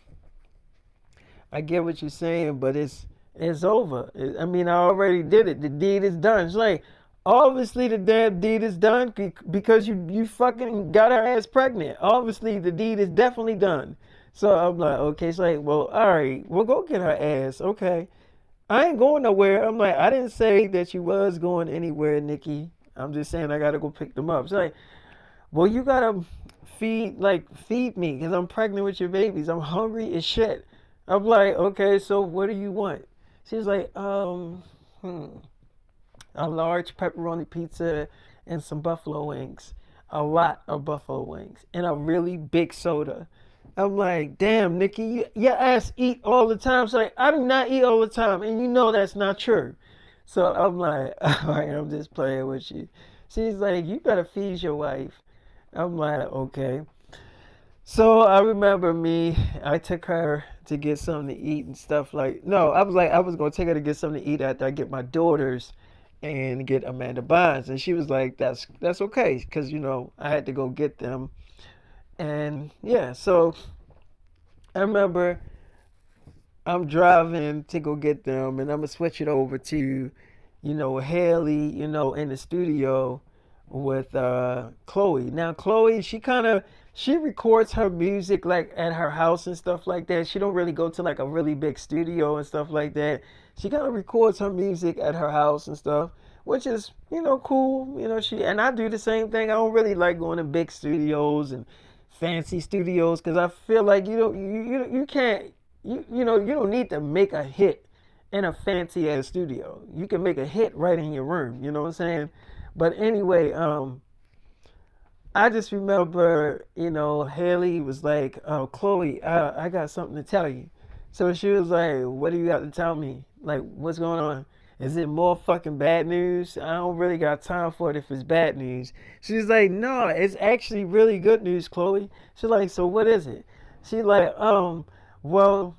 Speaker 1: I get what you're saying, but it's over. I mean, I already did it. The deed is done." It's like, obviously the damn deed is done because you fucking got her ass pregnant. Obviously the deed is definitely done. So I'm like, okay. It's like, well, all right, we'll go get her ass. Okay. I ain't going nowhere. I'm like, I didn't say that you was going anywhere, Nikki. I'm just saying I gotta go pick them up. She's like, "Well, you gotta feed me because I'm pregnant with your babies. I'm hungry as shit." I'm like, "Okay, so what do you want?" She's like, "A large pepperoni pizza and some buffalo wings, a lot of buffalo wings, and a really big soda." I'm like, "Damn, Nikki, your ass eat all the time." She's like, "I do not eat all the time, and you know that's not true." So I'm like, "All right, I'm just playing with you." She's like, "You better feed your wife." I'm like, "Okay." So I remember I took her to get something to eat and stuff like. No, I was like, I was gonna take her to get something to eat after I get my daughters and get Amanda Bynes, and she was like, "That's okay," because I had to go get them, and yeah. So I remember I'm driving to go get them, and I'm gonna switch it over to, Haley, in the studio with Chloe. Now Chloe, she records her music like at her house and stuff like that. She don't really go to like a really big studio and stuff like that. She kind of records her music at her house and stuff, which is cool. She and I do the same thing. I don't really like going to big studios and fancy studios because I feel like you can't you don't need to make a hit in a fancy ass studio. You can make a hit right in your room. You know what I'm saying? But anyway, I just remember, Haley was like, "Oh, Chloe, I got something to tell you." So she was like, "What do you got to tell me? Like, what's going on? Is it more fucking bad news? I don't really got time for it if it's bad news." She's like, "No, it's actually really good news, Chloe." She's like, "So what is it?" She's like, well,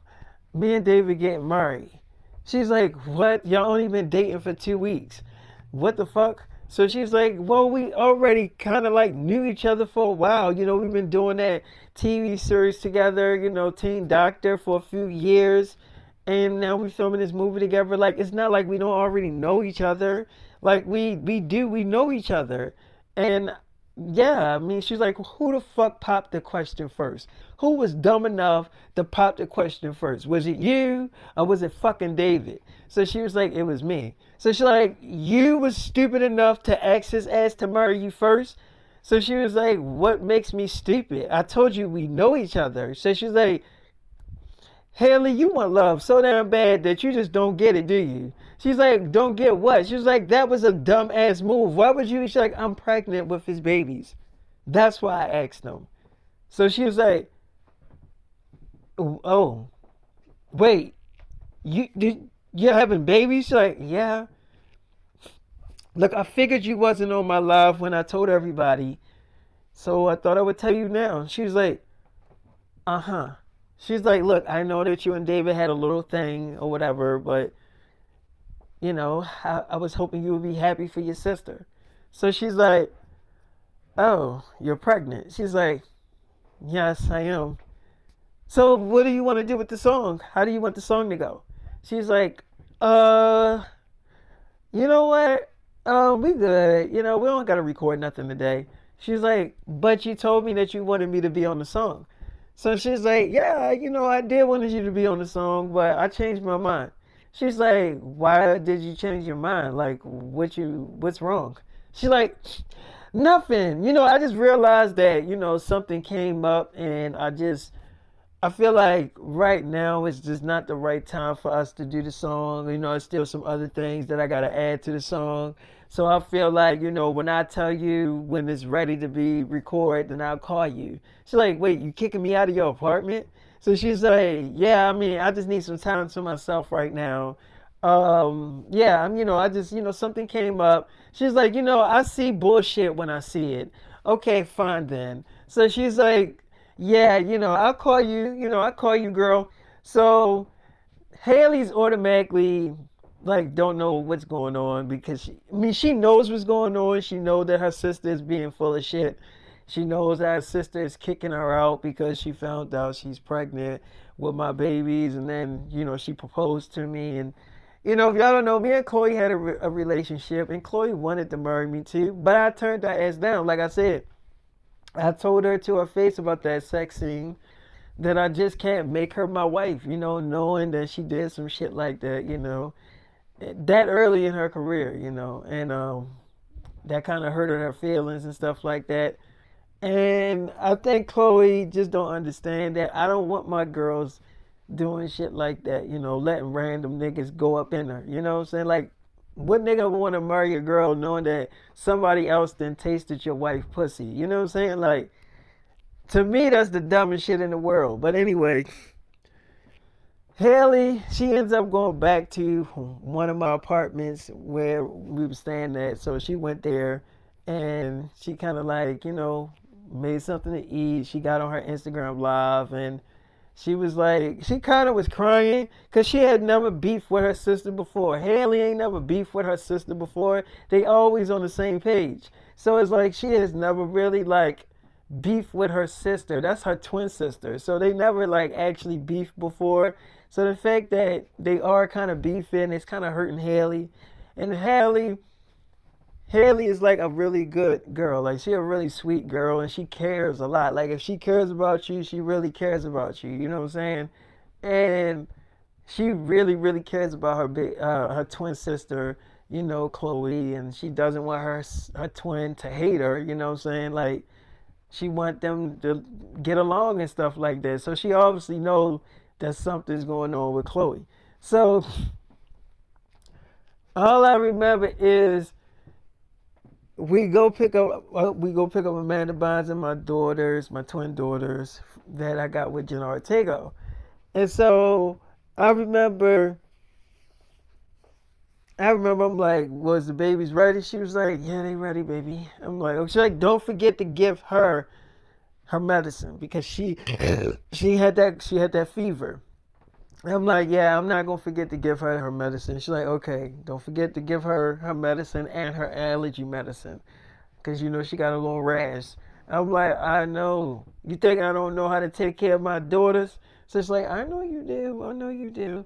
Speaker 1: me and David getting married." She's like, "What? Y'all only been dating for 2 weeks? What the fuck?" So she's like, "Well, we already kind of like knew each other for a while. We've been doing that TV series together, Teen Doctor for a few years. and now we're filming this movie together. Like, it's not like we don't already know each other. Like, we know each other. And yeah, I mean, she's like, who the fuck popped the question first? Who was dumb enough to pop the question first? Was it you or was it fucking David? So she was like, it was me. So she's like, you was stupid enough to ask his ass to marry you first? So she was like, what makes me stupid? I told you we know each other. So she's like, Haley, you want love so damn bad that you just don't get it, do you? She's like, don't get what? She was like, that was a dumb ass move. Why would you? She's like, I'm pregnant with his babies. That's why I asked him. So she was like, oh, wait, you're having babies? She's like, yeah. Look, I figured you wasn't on my live when I told everybody, so I thought I would tell you now. She was like, uh-huh. She's like, look, I know that you and David had a little thing or whatever, but I was hoping you would be happy for your sister. So she's like, oh, you're pregnant. She's like, yes, I am. So what do you want to do with the song? How do you want the song to go? She's like, uh, you know what? We good. We don't gotta record nothing today. She's like, but you told me that you wanted me to be on the song. So she's like, yeah, I did want you to be on the song, but I changed my mind. She's like, why did you change your mind? Like, what's wrong? She's like, nothing. I just realized that, something came up and I feel like right now it's just not the right time for us to do the song. There's still some other things that I gotta add to the song. So I feel like, when I tell you when it's ready to be recorded, then I'll call you. She's like, wait, you kicking me out of your apartment? So she's like, yeah, I mean, I just need some time to myself right now. Yeah, I just, something came up. She's like, I see bullshit when I see it. Okay, fine then. So she's like, yeah, I'll call you, girl. So Haley's automatically like don't know what's going on because she knows what's going on. She knows that her sister is being full of shit. She knows that her sister is kicking her out because she found out she's pregnant with my babies, and then she proposed to me. And if y'all don't know, me and Chloe had a relationship, and Chloe wanted to marry me too, but I turned that ass down. Like I said, I told her to her face about that sex scene that I just can't make her my wife, knowing that she did some shit like that, that early in her career, and that kind of hurted her feelings and stuff like that. And I think Chloe just don't understand that I don't want my girls doing shit like that, letting random niggas go up in her. You know what I'm saying? Like, what nigga want to marry a girl knowing that somebody else then tasted your wife pussy? You know what I'm saying? Like, to me, that's the dumbest shit in the world. But anyway, Haley, she ends up going back to one of my apartments where we were staying at. So she went there and she kind of like, made something to eat. She got on her Instagram live and she was like, she kind of was crying because she had never beefed with her sister before. Haley ain't never beefed with her sister before. They always on the same page. So it's like she has never really like beef with her sister. That's her twin sister. So they never like actually beefed before. So the fact that they are kind of beefing, it's kind of hurting Haley. And Haley is like a really good girl. Like she a really sweet girl and she cares a lot. Like if she cares about you, she really cares about you. You know what I'm saying? And she really, really cares about her twin sister, Chloe, and she doesn't want her twin to hate her. You know what I'm saying? Like she want them to get along and stuff like that. So she obviously knows that something's going on with Chloe. So all I remember is we go pick up Amanda Bynes and my daughters, my twin daughters that I got with Jenna Ortega. And so I remember I'm like, was the babies ready? She was like, yeah, they ready, baby. I'm like, oh, she's like, don't forget to give her medicine because she had that fever. And I'm like, yeah, I'm not gonna forget to give her medicine. She's like, okay, don't forget to give her medicine and her allergy medicine, because she got a little rash. I'm like, I know. You think I don't know how to take care of my daughters? So it's like, I know you do. I know you do.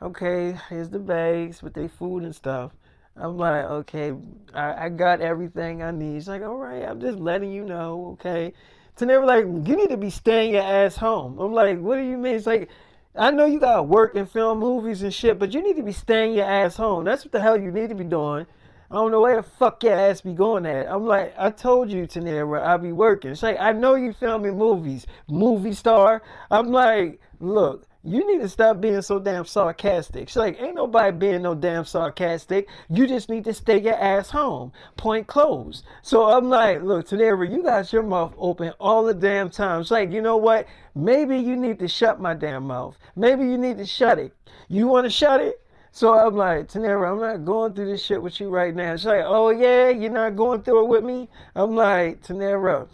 Speaker 1: okay, here's the bags with their food and stuff. I'm like, okay, I got everything I need. She's like, all right, I'm just letting you know, okay. So they were like, you need to be staying your ass home. I'm like, what do you mean? It's like, I know you gotta work and film movies and shit, but you need to be staying your ass home. That's what the hell you need to be doing. I don't know where the fuck your ass be going at. I'm like, I told you, Tanera, I be working. It's like, I know you filming movies, movie star. I'm like, look, you need to stop being so damn sarcastic. She's like, ain't nobody being no damn sarcastic. You just need to stay your ass home. Point closed. So I'm like, look, Tanera, you got your mouth open all the damn time. She's like, you know what? Maybe you need to shut my damn mouth. Maybe you need to shut it. You want to shut it? So I'm like, Tanera, I'm not going through this shit with you right now. She's like, oh yeah, you're not going through it with me? I'm like, Tanera,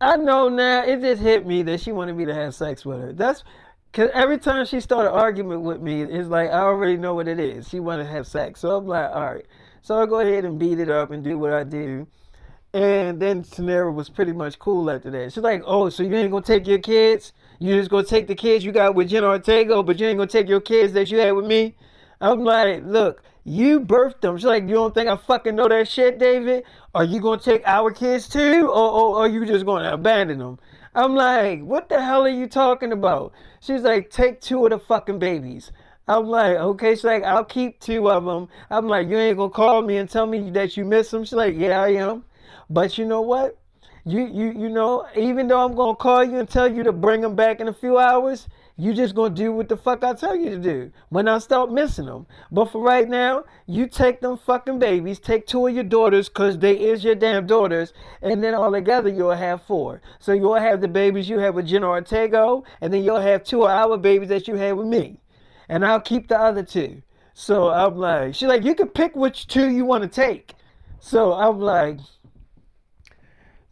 Speaker 1: I know now. It just hit me that she wanted me to have sex with her. That's because every time she started arguing with me, it's like I already know what it is. She wanted to have sex. So I'm like, all right. So I go ahead and beat it up and do what I do. And then Tanera was pretty much cool after that. She's like, oh, so you ain't gonna take your kids? You just gonna take the kids you got with Jenna Ortega, but you ain't gonna take your kids that you had with me? I'm like, look, you birthed them. She's like, you don't think I fucking know that shit, David? Are you gonna take our kids too? Or are you just gonna abandon them? I'm like, what the hell are you talking about? She's like, take two of the fucking babies. I'm like, okay. She's like, I'll keep two of them. I'm like, you ain't gonna call me and tell me that you miss them? She's like, yeah, I am. But you know what? You know, even though I'm gonna call you and tell you to bring them back in a few hours, you just gonna do what the fuck I tell you to do when I start missing them. But for right now, you take them fucking babies, take two of your daughters, cause they is your damn daughters, and then all together you'll have four. So you'll have the babies you have with Jenna Ortega, and then you'll have two of our babies that you had with me, and I'll keep the other two. So I'm like, she's like, you can pick which two you want to take. So I'm like,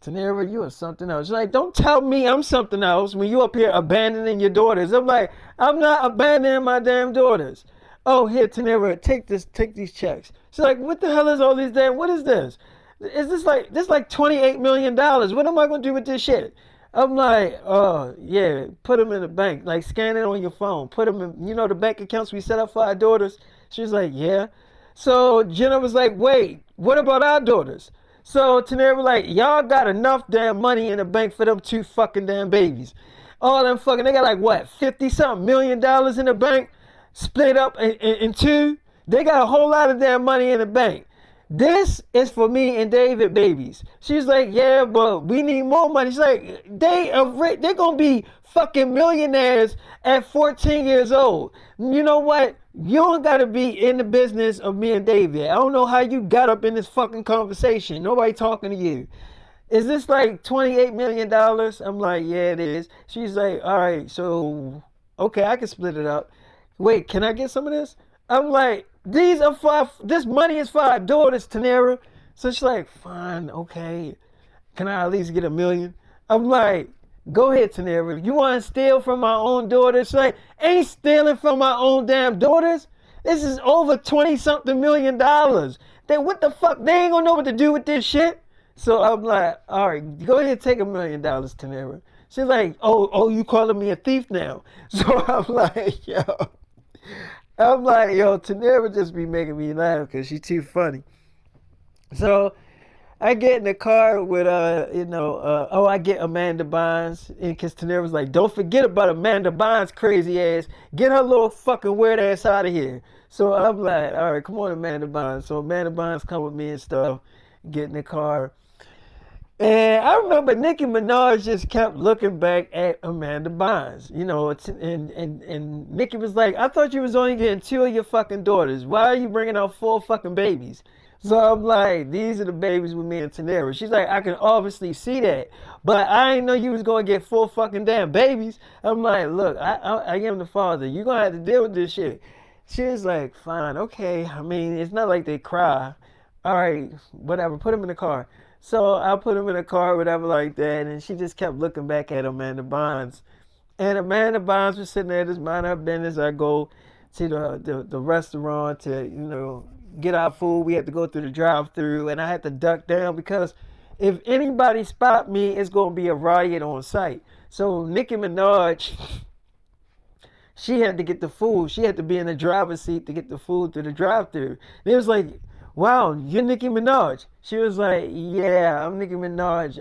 Speaker 1: Tanera, you are something else. She's like, don't tell me I'm something else when you up here abandoning your daughters. I'm like, I'm not abandoning my damn daughters. Oh, here, Tanera, take these checks. She's like, what the hell is all these damn, what is this? Is this like $28 million? What am I going to do with this shit? I'm like, oh, yeah, put them in the bank. Like, scan it on your phone. Put them in, the bank accounts we set up for our daughters. She's like, yeah. So Jenna was like, wait, what about our daughters? So Tanera was like, y'all got enough damn money in the bank for them two fucking damn babies. All them fucking, they got like what, 50 something $1 million in the bank, split up in two. They got a whole lot of damn money in the bank. This is for me and David babies. She's like, yeah, but we need more money. She's like, they're gonna be fucking millionaires at 14 years old. You know what? You don't gotta be in the business of me and David. I don't know how you got up in this fucking conversation. Nobody talking to you. Is this like $28 million? I'm like, yeah, it is. She's like, all right, so okay, I can split it up. Wait, can I get some of this? I'm like, this money is for our daughters, Tanera. So she's like, fine, okay. Can I at least get 1 million? I'm like, go ahead, Tanera. You want to steal from my own daughters? She's like, ain't stealing from my own damn daughters. This is over 20-something million dollars. Then what the fuck? They ain't gonna know what to do with this shit. So I'm like, all right, go ahead, take $1 million, Tanera. She's like, oh, you calling me a thief now? So I'm like, yo, Tanera just be making me laugh because she's too funny. So I get in the car with, I get Amanda Bynes. And because Tanera was like, don't forget about Amanda Bynes' crazy ass. Get her little fucking weird ass out of here. So I'm like, all right, come on, Amanda Bynes. So Amanda Bynes come with me and stuff, get in the car. And I remember Nicki Minaj just kept looking back at Amanda Bynes, and Nicki was like, I thought you was only getting two of your fucking daughters. Why are you bringing out four fucking babies? So I'm like, these are the babies with me and Tanera. She's like, I can obviously see that, but I didn't know you was going to get four fucking damn babies. I'm like, look, I am the father. You're going to have to deal with this shit. She was like, fine, okay. I mean, it's not like they cry. All right, whatever, put them in the car. So I put him in a car, whatever, like that, and she just kept looking back at Amanda Bynes. And Amanda Bynes was sitting there, just mind her business. I go to the restaurant to, get our food. We had to go through the drive-through, and I had to duck down because if anybody spot me, it's going to be a riot on site. So Nicki Minaj, she had to get the food. She had to be in the driver's seat to get the food to the drive-thru. They was like, "Wow, you're Nicki Minaj." She was like, "Yeah, I'm Nicki Minaj.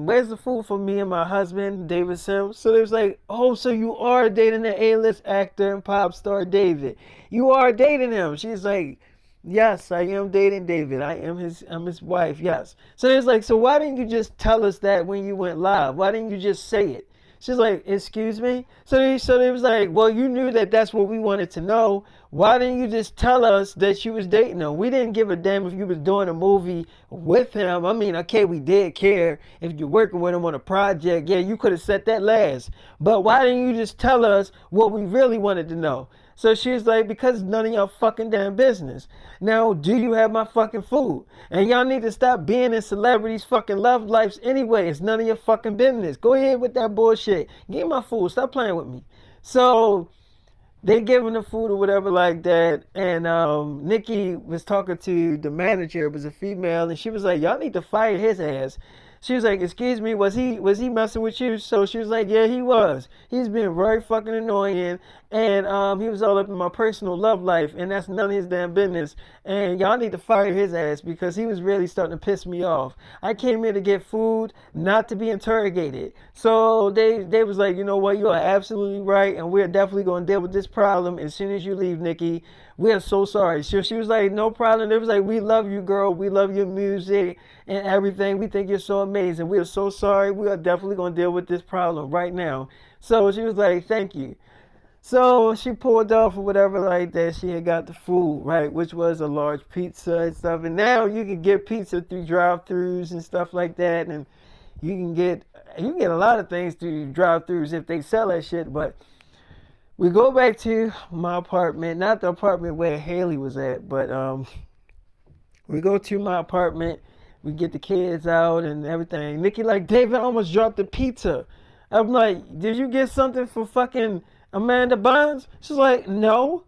Speaker 1: Where's the food for me and my husband, David Sims?" So they was like, "Oh, so you are dating the A-list actor and pop star David? You are dating him?" She's like, "Yes, I am dating David. I'm his wife. Yes." So it's like, "So why didn't you just tell us that when you went live? Why didn't you just say it?" She's like, "Excuse me?" So they was like, "Well, you knew that that's what we wanted to know. Why didn't you just tell us that you was dating him? We didn't give a damn if you was doing a movie with him. I mean, okay, we did care if you're working with him on a project. Yeah, you could have said that last. But why didn't you just tell us what we really wanted to know?" So she's like, "Because none of y'all fucking damn business. Now, do you have my fucking food? And y'all need to stop being in celebrities' fucking love lives anyway. It's none of your fucking business. Go ahead with that bullshit. Give me my food. Stop playing with me." So they give him the food or whatever like that. And Nikki was talking to the manager. It was a female, and she was like, "Y'all need to fire his ass." She was like, "Excuse me, was he messing with you?" So she was like, "Yeah, he was. He's been very fucking annoying, and he was all up in my personal love life, and that's none of his damn business. And y'all need to fire his ass because he was really starting to piss me off. I came here to get food, not to be interrogated." So they was like, "You know what? You are absolutely right, and we're definitely going to deal with this problem as soon as you leave, Nikki. We are so sorry." She was like, "No problem." They was like, "We love you, girl. We love your music and everything. We think you're so amazing. We are so sorry. We are definitely going to deal with this problem right now." So she was like, "Thank you." So she pulled off or whatever like that. She had got the food, right, which was a large pizza and stuff. And now you can get pizza through drive-throughs and stuff like that. And you can get a lot of things through drive-throughs if they sell that shit. But we go back to my apartment, not the apartment where Haley was at, but we go to my apartment. We get the kids out and everything. Nikki like, "David almost dropped the pizza." I'm like, "Did you get something for fucking Amanda Bynes?" She's like, "No."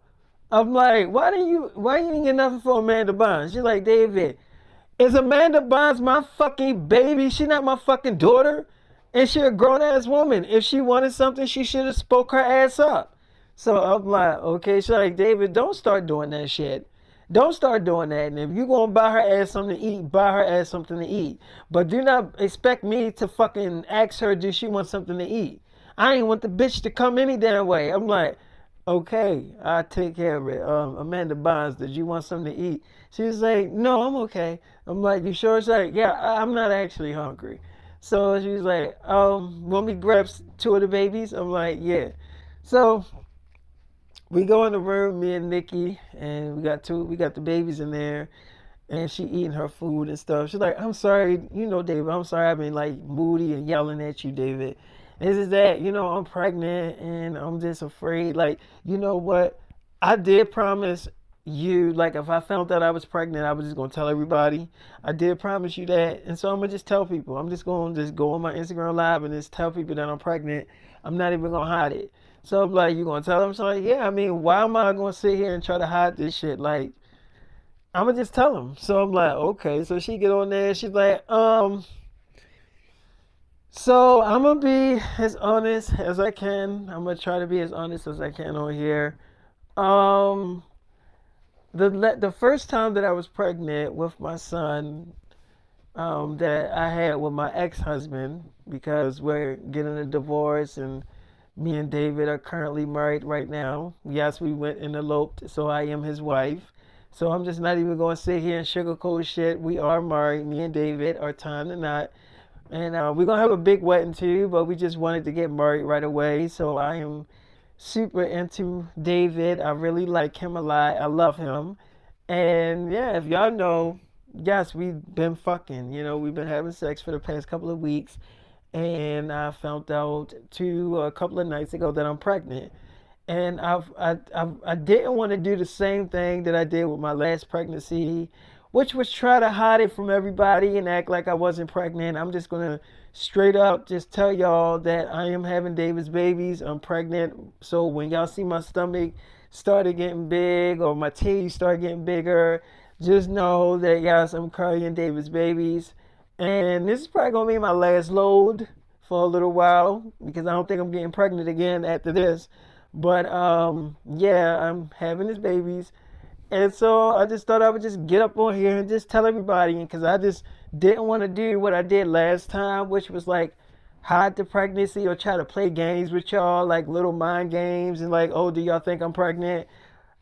Speaker 1: I'm like, why you didn't get nothing for Amanda Bynes?" She's like, "David, is Amanda Bynes my fucking baby? She not my fucking daughter. And she a grown ass woman. If she wanted something, she should have spoke her ass up." So I'm like, okay. She's like, "David, don't start doing that shit. Don't start doing that. And if you gonna buy her ass something to eat, buy her ass something to eat. But do not expect me to fucking ask her, does she want something to eat? I ain't want the bitch to come any damn way." I'm like, "Okay, I'll take care of it. Amanda Bonds, did you want something to eat?" She was like, "No, I'm okay." I'm like, "You sure?" She's like, "Yeah, I'm not actually hungry." So she was like, "Want me to grab two of the babies?" I'm like, "Yeah." So we go in the room, me and Nikki, and we got the babies in there, and she eating her food and stuff. She's like, "I'm sorry, David, I'm sorry I've been like moody and yelling at you, David. This is that, I'm pregnant and I'm just afraid. Like, you know what? I did promise you, like, if I found out I was pregnant, I was just gonna tell everybody. I did promise you that. And so I'm gonna just tell people. I'm just gonna just go on my Instagram live and just tell people that I'm pregnant. I'm not even gonna hide it." So I'm like, "You gonna tell them?" So like, "Yeah, I mean, why am I gonna sit here and try to hide this shit? Like, I'm gonna just tell them." So I'm like, "Okay." So she get on there. She's like, "So I'm gonna be as honest as I can. I'm gonna try to be as honest as I can on here. Um, the first time that I was pregnant with my son, that I had with my ex-husband, because we're getting a divorce and me and David are currently married right now. Yes, we went and eloped, so I am his wife. So I'm just not even going to sit here and sugarcoat shit. We are married. Me and David are tying the knot. And we're going to have a big wedding too, but we just wanted to get married right away. So I am super into David. I really like him a lot. I love him. And yeah, if y'all know, yes, we've been fucking. We've been having sex for the past couple of weeks. And I found out a couple of nights ago that I'm pregnant. And I didn't want to do the same thing that I did with my last pregnancy, which was try to hide it from everybody and act like I wasn't pregnant. I'm just gonna straight up just tell y'all that I am having David's babies. I'm pregnant. So when y'all see my stomach started getting big or my titties start getting bigger, just know that yes, I'm carrying David's babies. And this is probably gonna be my last load for a little while because I don't think I'm getting pregnant again after this. But yeah, I'm having these babies. And so I just thought I would just get up on here and just tell everybody because I just didn't want to do what I did last time, which was like hide the pregnancy or try to play games with y'all, like little mind games and like, oh, do y'all think I'm pregnant?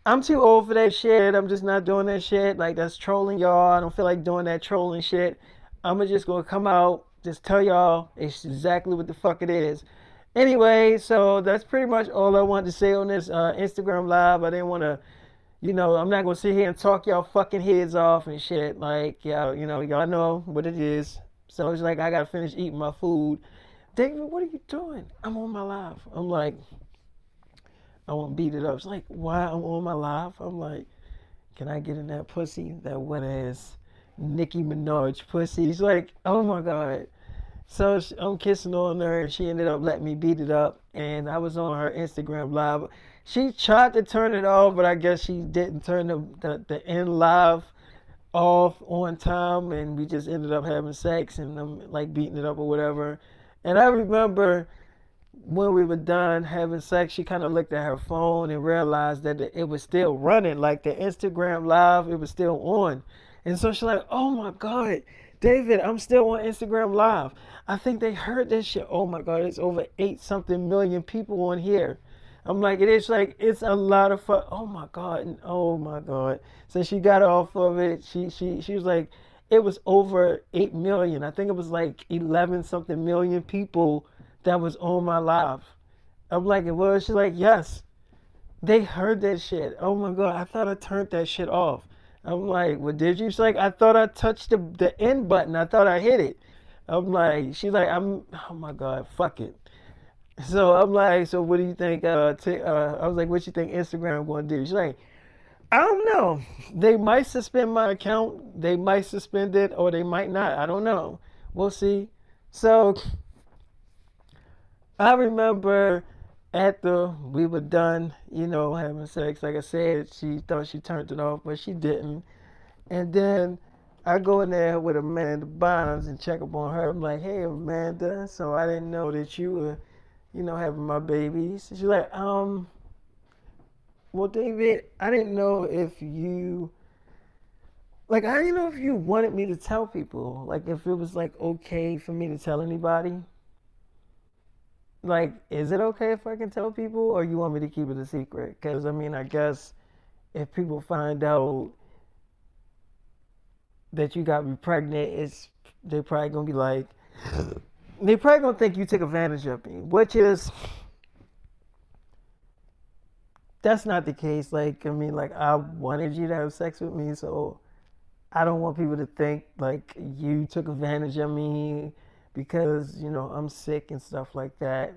Speaker 1: I'm too old for that shit. I'm just not doing that shit. Like that's trolling y'all. I don't feel like doing that trolling shit. Just gonna come out, just tell y'all it's exactly what the fuck it is. Anyway, so that's pretty much all I wanted to say on this Instagram live. I didn't want to, I'm not gonna sit here and talk y'all fucking heads off and shit. Like y'all know what it is. So it's like I gotta finish eating my food. David, what are you doing? I'm on my live. I'm like, I want to beat it up. It's like, why I'm on my live? I'm like, can I get in that pussy? That wet ass Nicki Minaj pussy. He's like, oh my God. So I'm kissing on her and she ended up letting me beat it up. And I was on her Instagram live. She tried to turn it off, but I guess she didn't turn the end live off on time. And we just ended up having sex and I'm like beating it up or whatever. And I remember when we were done having sex, she kind of looked at her phone and realized that it was still running, like the Instagram live, it was still on. And so she's like, oh my God, David, I'm still on Instagram live. I think they heard this shit. Oh my God, it's over 8 something million people on here. I'm like, it is like, it's a lot of fun. Oh my God. Oh my God. So she got off of it. She was like, it was over 8 million. I think it was like 11 something million people that was on my live. I'm like, it was? She's like, yes. They heard that shit. Oh my God. I thought I turned that shit off. I'm like, well, did you? She's like, I thought I touched the end button. I thought I hit it. I'm like, she's like, oh my God, fuck it. So I'm like, so what do you think? I was like, what you think Instagram going to do? She's like, I don't know. They might suspend my account. They might suspend it or they might not. I don't know. We'll see. So I remember after we were done, having sex, like I said, she thought she turned it off, but she didn't. And then I go in there with Amanda Bynes and check up on her. I'm like, hey, Amanda, so I didn't know that you were, having my babies. She's like, well, David, I didn't know if you, like, I didn't know if you wanted me to tell people, like, if it was, like, okay for me to tell anybody. Like, is it okay if I can tell people, or you want me to keep it a secret? Because, I mean, I guess if people find out that you got me pregnant, they probably gonna be like, they probably gonna think you took advantage of me, which is, that's not the case. Like, I mean, like, I wanted you to have sex with me, so I don't want people to think like you took advantage of me because, I'm sick and stuff like that.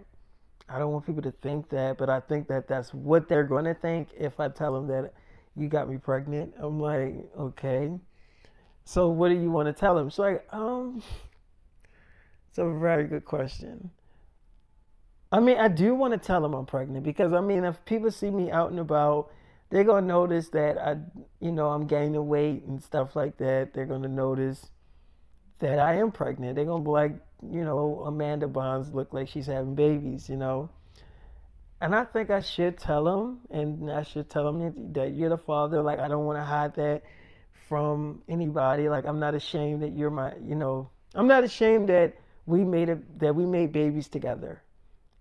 Speaker 1: I don't want people to think that, but I think that that's what they're going to think if I tell them that you got me pregnant. I'm like, okay. So what do you want to tell them? She's like, it's a very good question. I mean, I do want to tell them I'm pregnant because I mean, if people see me out and about, they're gonna notice that I'm gaining weight and stuff like that. They're gonna notice that I am pregnant. They're gonna be like, Amanda Bonds look like she's having babies. And I think I should tell them, and I should tell them that you're the father. Like, I don't want to hide that from anybody. Like, I'm not ashamed that you're I'm not ashamed that we made babies together.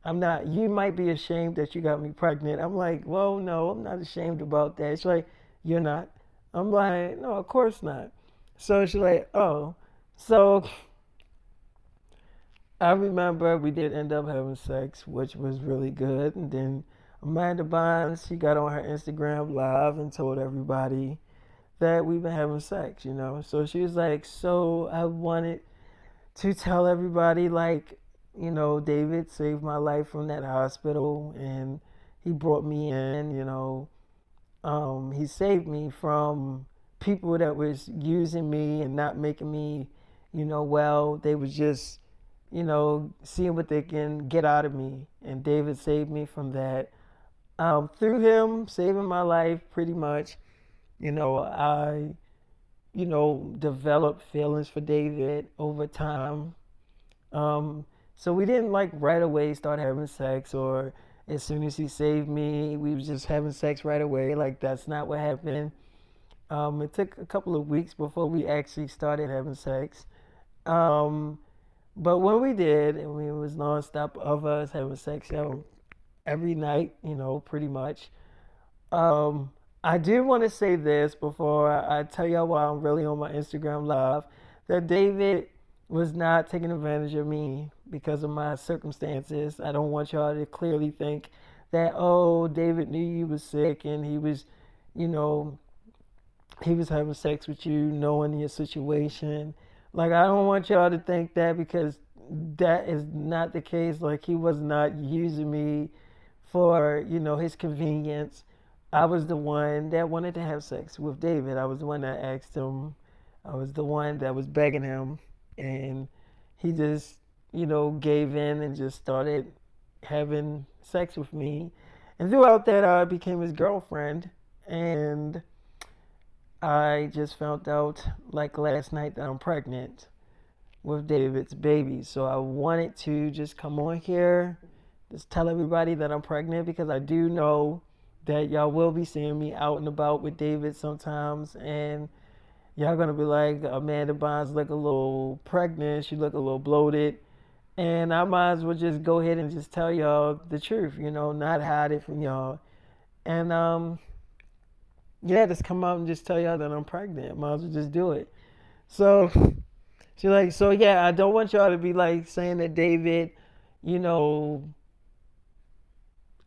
Speaker 1: I'm not, you might be ashamed that you got me pregnant. I'm like, well, no, I'm not ashamed about that. She's like, you're not? I'm like, no, of course not. So she's like, oh. So I remember we did end up having sex, which was really good. And then Amanda Bynes, she got on her Instagram live and told everybody that we've been having sex. So she was like, so I wanted to tell everybody, like, David saved my life from that hospital and he brought me in. He saved me from people that was using me and not making me, well. They was just, seeing what they can get out of me. And David saved me from that. Through him saving my life, pretty much, I, developed feelings for David over time. Um, So we didn't like right away start having sex, or as soon as he saved me, we was just having sex right away. Like that's not what happened. It took a couple of weeks before we actually started having sex. Um, but when we did, I mean, it was nonstop of us having sex, every night, pretty much. Um, I do want to say this before I tell y'all why I'm really on my Instagram live, that David was not taking advantage of me because of my circumstances. I don't want y'all to clearly think that, oh, David knew you was sick and you know, he was having sex with you knowing your situation. Like, I don't want y'all to think that, because that is not the case. Like, he was not using me for, his convenience. I was the one that wanted to have sex with David. I was the one that asked him. I was the one that was begging him. And he just, gave in and just started having sex with me. And throughout that, I became his girlfriend. And I just found out like last night that I'm pregnant with David's baby. So I wanted to just come on here, just tell everybody that I'm pregnant, because I do know that y'all will be seeing me out and about with David sometimes, and y'all gonna be like, Amanda Bynes look a little pregnant, she look a little bloated. And I might as well just go ahead and just tell y'all the truth, not hide it from y'all. And yeah, just come out and just tell y'all that I'm pregnant. Might as well just do it. So she's like, so yeah, I don't want y'all to be like saying that David, you know,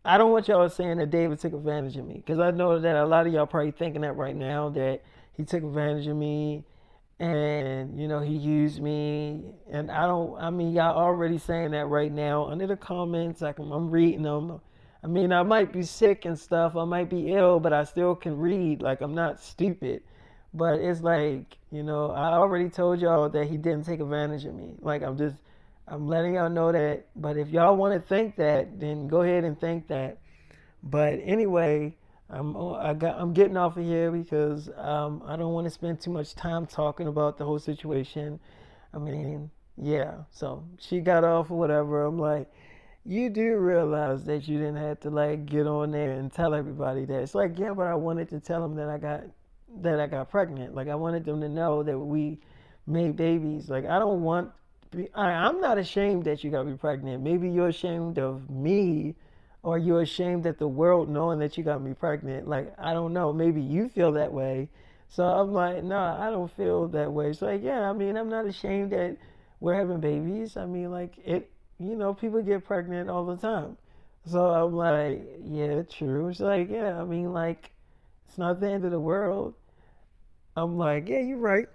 Speaker 1: I don't want y'all saying that David took advantage of me, because I know that a lot of y'all probably thinking that right now, that he took advantage of me and he used me. And I mean, y'all already saying that right now under the comments. Like, I'm reading them. I mean, I might be sick and stuff, I might be ill, but I still can read. Like, I'm not stupid. But it's like, I already told y'all that he didn't take advantage of me. Like, I'm letting y'all know that. But if y'all want to think that, then go ahead and think that. But anyway, I'm getting off of here because I don't want to spend too much time talking about the whole situation. I mean, yeah. So she got off or whatever. I'm like, you do realize that you didn't have to like get on there and tell everybody that. It's like, yeah, but I wanted to tell them that I got pregnant. Like, I wanted them to know that we made babies. Like, I don't want. I'm not ashamed that you got me pregnant. Maybe you're ashamed of me, or you're ashamed at the world knowing that you got me pregnant. Like, I don't know. Maybe you feel that way. So I'm like, no, I don't feel that way. So like, yeah, I mean, I'm not ashamed that we're having babies. I mean, like, people get pregnant all the time. So I'm like, yeah, true. It's like, yeah, I mean, like, it's not the end of the world. I'm like, yeah, you're right.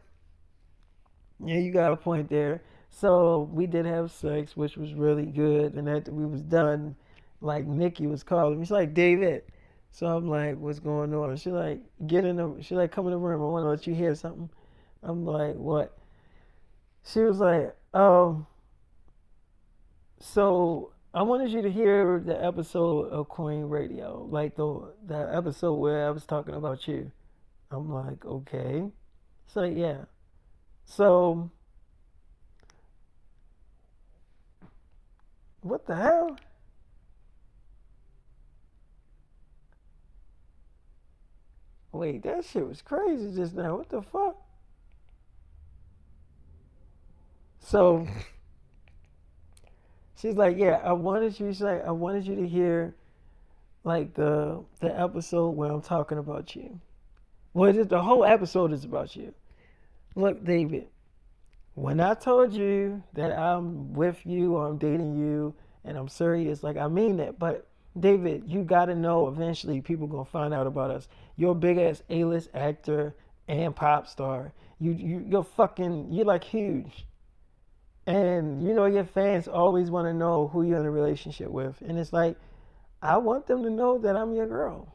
Speaker 1: Yeah, you got a point there. So we did have sex, which was really good. And after we was done, like, Nikki was calling me. She's like, David. So I'm like, what's going on? She like, she like, come in the room. I want to let you hear something. I'm like, what? She was like, so I wanted you to hear the episode of Queen Radio, like the episode where I was talking about you. I'm like, okay. So yeah. So what the hell? Wait, that shit was crazy just now. What the fuck? So she's like, yeah, she's like, I wanted you to hear like the episode where I'm talking about you. Well, the whole episode is about you. Look, David, when I told you that I'm with you or I'm dating you and I'm serious, like, I mean that. But David, you gotta know eventually people gonna find out about us. You're a big ass A-list actor and pop star. You're like huge. And your fans always want to know who you're in a relationship with. And it's like, I want them to know that I'm your girl.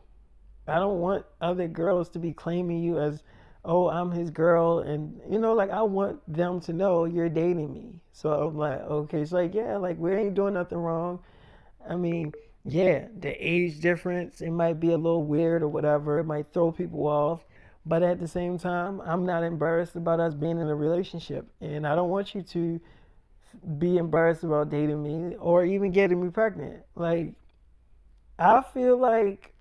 Speaker 1: I don't want other girls to be claiming you as, oh, I'm his girl. And, like, I want them to know you're dating me. So I'm like, okay. It's like, yeah, like, we ain't doing nothing wrong. I mean, yeah, the age difference, it might be a little weird or whatever. It might throw people off. But at the same time, I'm not embarrassed about us being in a relationship. And I don't want you to be embarrassed about dating me or even getting me pregnant. Like, I feel like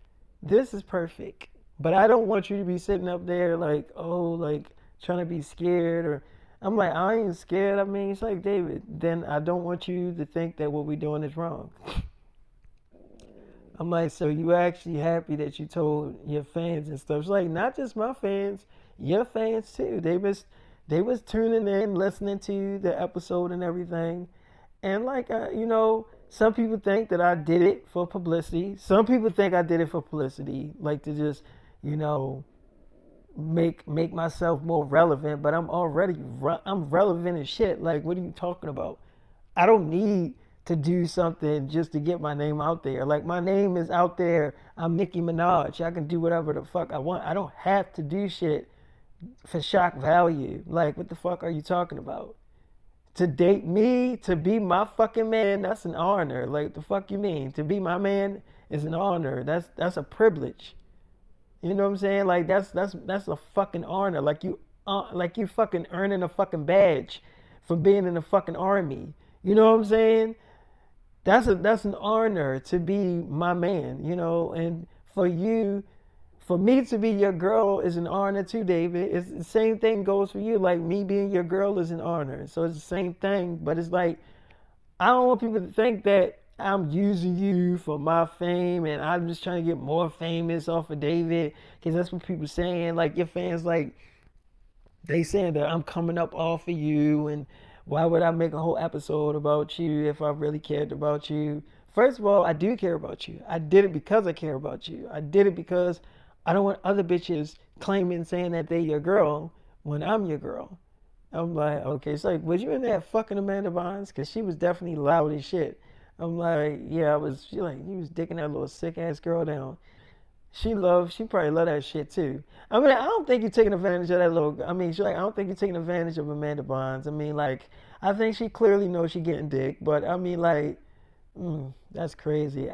Speaker 1: this is perfect, but I don't want you to be sitting up there like, oh, like trying to be scared or. I'm like, I ain't scared. I mean, it's like, David, then I don't want you to think that what we're doing is wrong. I'm like, so you actually happy that you told your fans and stuff? It's like not just my fans, your fans too. They was tuning in, listening to the episode and everything. And like, some people think that I did it for publicity. Some people think I did it for publicity, like to just, you know, make myself more relevant. But I'm relevant as shit. Like, what are you talking about? I don't need to do something just to get my name out there. Like my name is out there. I'm Nicki Minaj. I can do whatever the fuck I want. I don't have to do shit for shock value. Like what the fuck are you talking about? To date me, to be my fucking man, that's an honor. Like the fuck you mean? To be my man is an honor. That's a privilege. You know what I'm saying? Like that's a fucking honor. Like you fucking earning a fucking badge for being in the fucking army. You know what I'm saying? That's an honor to be my man, and for me to be your girl is an honor too, David. It's the same thing goes for you. Like me being your girl is an honor. So it's the same thing, but it's like I don't want people to think that I'm using you for my fame and I'm just trying to get more famous off of David because that's what people saying. Like your fans, like they saying that I'm coming up off of you and why would I make a whole episode about you if I really cared about you? First of all, I do care about you. I did it because I care about you. I did it because I don't want other bitches claiming saying that they your girl when I'm your girl. I'm like, okay, it's like, was you in that fucking Amanda Bynes? Because she was definitely loud as shit. I'm like, yeah, I was. She like, you was dicking that little sick ass girl down. She probably love that shit too. I mean, I don't think you're taking advantage of that little. I mean, she like, I don't think you're taking advantage of Amanda Bonds. I mean, like, I think she clearly knows she getting dick, but I mean, like, that's crazy.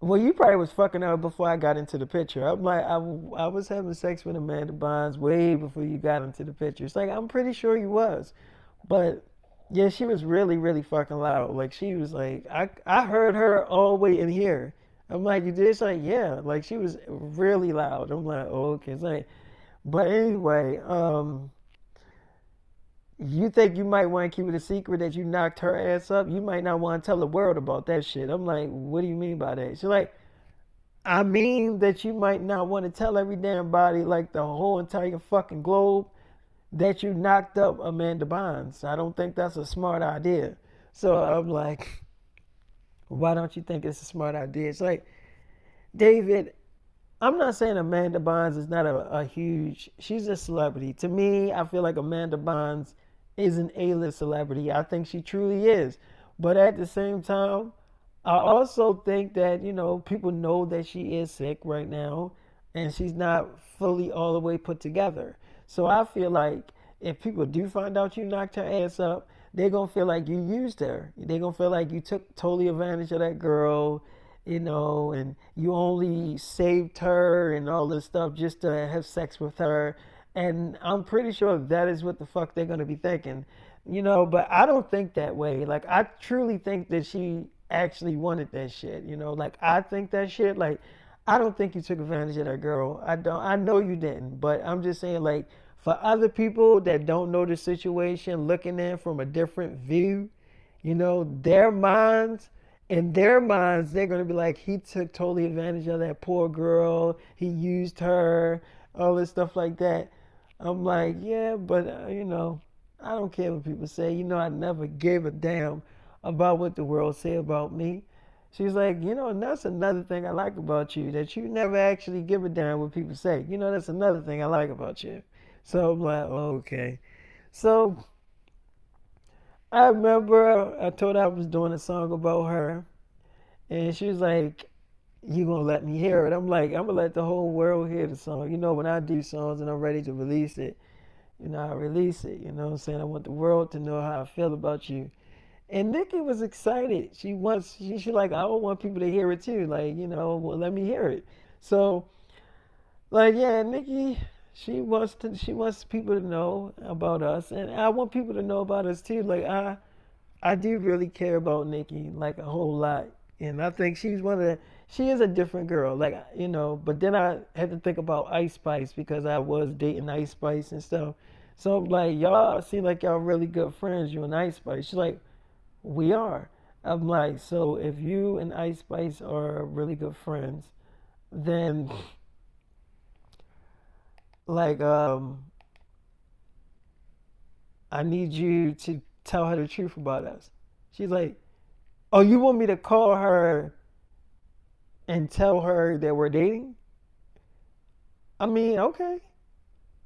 Speaker 1: Well, you probably was fucking her before I got into the picture. I'm like, I was having sex with Amanda Bonds way before you got into the picture. It's like, I'm pretty sure you was, but yeah, she was really, really fucking loud. Like, she was like, I heard her all the way in here. I'm like, you did? It's like, yeah. Like, she was really loud. I'm like, oh, okay. It's like, but anyway, you think you might want to keep it a secret that you knocked her ass up? You might not want to tell the world about that shit. I'm like, what do you mean by that? She's like, I mean that you might not want to tell every damn body, like the whole entire fucking globe, that you knocked up Amanda Bonds. I don't think that's a smart idea. So I'm like, why don't you think it's a smart idea? It's like, David, I'm not saying Amanda Bynes is not a huge. She's a celebrity. To me, I feel like Amanda Bynes is an A-list celebrity. I think she truly is. But at the same time, I also think that people know that she is sick right now, and she's not fully all the way put together. So I feel like if people do find out you knocked her ass up, they're gonna feel like you used her. They're gonna feel like you took totally advantage of that girl, and you only saved her and all this stuff just to have sex with her. And I'm pretty sure that is what the fuck they're gonna be thinking, But I don't think that way. Like I truly think that she actually wanted that shit, Like I think that shit. Like I don't think you took advantage of that girl. I don't. I know you didn't. But I'm just saying, like for other people that don't know the situation, looking in from a different view, their minds in their minds, they're gonna be like, he took totally advantage of that poor girl. He used her, all this stuff like that. I'm like, yeah, but I don't care what people say. I never gave a damn about what the world say about me. She's like, and that's another thing I like about you, that you never actually give a damn what people say. That's another thing I like about you. So I'm like, oh, okay. So I remember I told her I was doing a song about her, and she was like, you gonna let me hear it? I'm like, I'm gonna let the whole world hear the song. When I do songs and I'm ready to release it, I release it. You know what I'm saying? I want the world to know how I feel about you. And Nikki was excited. She like, I want people to hear it too. Like, well, let me hear it. So, like, yeah, Nikki, she wants people to know about us, and I want people to know about us too. Like, I do really care about Nicki like a whole lot, and I think she is a different girl, like But then I had to think about Ice Spice because I was dating Ice Spice and stuff. So I'm like, y'all seem like y'all really good friends, you and Ice Spice. She's like, we are. I'm like, so if you and Ice Spice are really good friends, then like I need you to tell her the truth about us. She's like, oh, you want me to call her and tell her that we're dating? I mean, okay.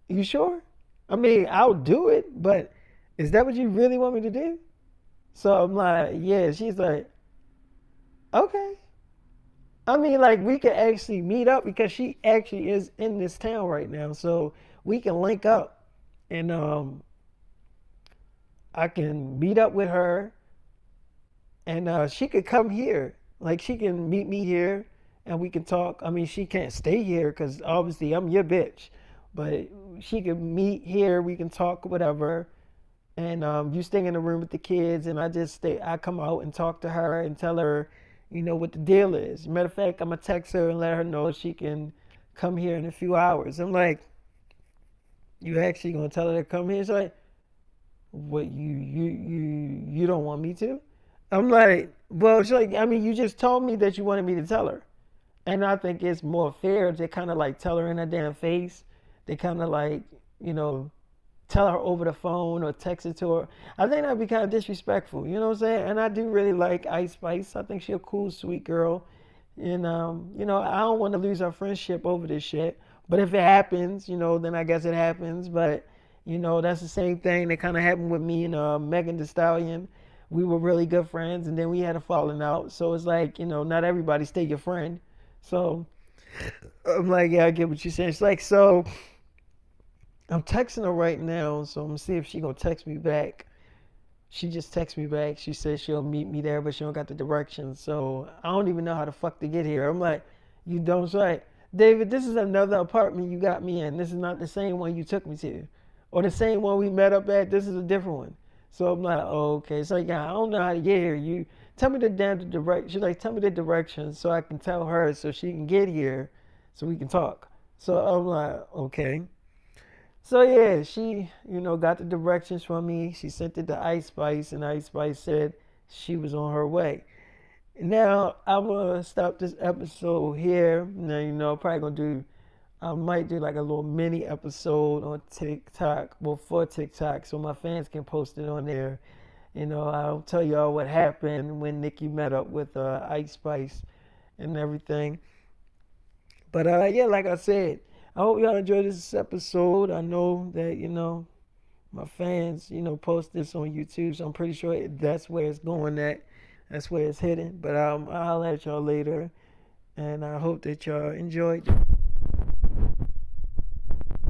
Speaker 1: You sure? I mean, I'll do it, but is that what you really want me to do? So I'm like, yeah. She's like, okay. I mean, like, we could actually meet up because she actually is in this town right now. So we can link up and I can meet up with her and she could come here. Like, she can meet me here and we can talk. I mean, she can't stay here because obviously I'm your bitch. But she can meet here. We can talk, whatever. And you stay in the room with the kids, and I just stay. I come out and talk to her and tell her, what the deal is. Matter of fact, I'm gonna text her and let her know she can come here in a few hours. I'm like, you actually gonna tell her to come here? She's like, what you don't want me to? I'm like, well, she's like, I mean, you just told me that you wanted me to tell her, and I think it's more fair to kind of like tell her in her damn face. They kind of like, you know, tell her over the phone or text it to her. I think that'd be kind of disrespectful. You know what I'm saying? And I do really like Ice Spice. I think she's a cool, sweet girl. And I don't want to lose our friendship over this shit. But if it happens, then I guess it happens. But that's the same thing that kind of happened with me and Megan Thee Stallion. We were really good friends, and then we had a falling out. So it's like, not everybody stay your friend. So I'm like, yeah, I get what you're saying. It's like, so I'm texting her right now, so I'm gonna see if she gonna text me back. She just texted me back. She said she'll meet me there, but she don't got the directions. So I don't even know how the fuck to get here. I'm like, you don't say, David, this is another apartment you got me in. This is not the same one you took me to. Or the same one we met up at. This is a different one. So I'm like, oh, okay. So yeah, I don't know how to get here. You tell me the damn direction. She's like, tell me the directions so I can tell her so she can get here so we can talk. So I'm like, okay. So yeah, she, got the directions from me. She sent it to Ice Spice, and Ice Spice said she was on her way. Now I'm gonna stop this episode here. Now probably gonna do. I might do like a little mini episode on TikTok, well for TikTok, so my fans can post it on there. I'll tell y'all what happened when Nicki met up with Ice Spice and everything. But yeah, like I said, I hope y'all enjoyed this episode. I know that my fans post this on YouTube, so I'm pretty sure that's where it's going at. That's where it's hidden. But I'll at y'all later, and I hope that y'all enjoyed.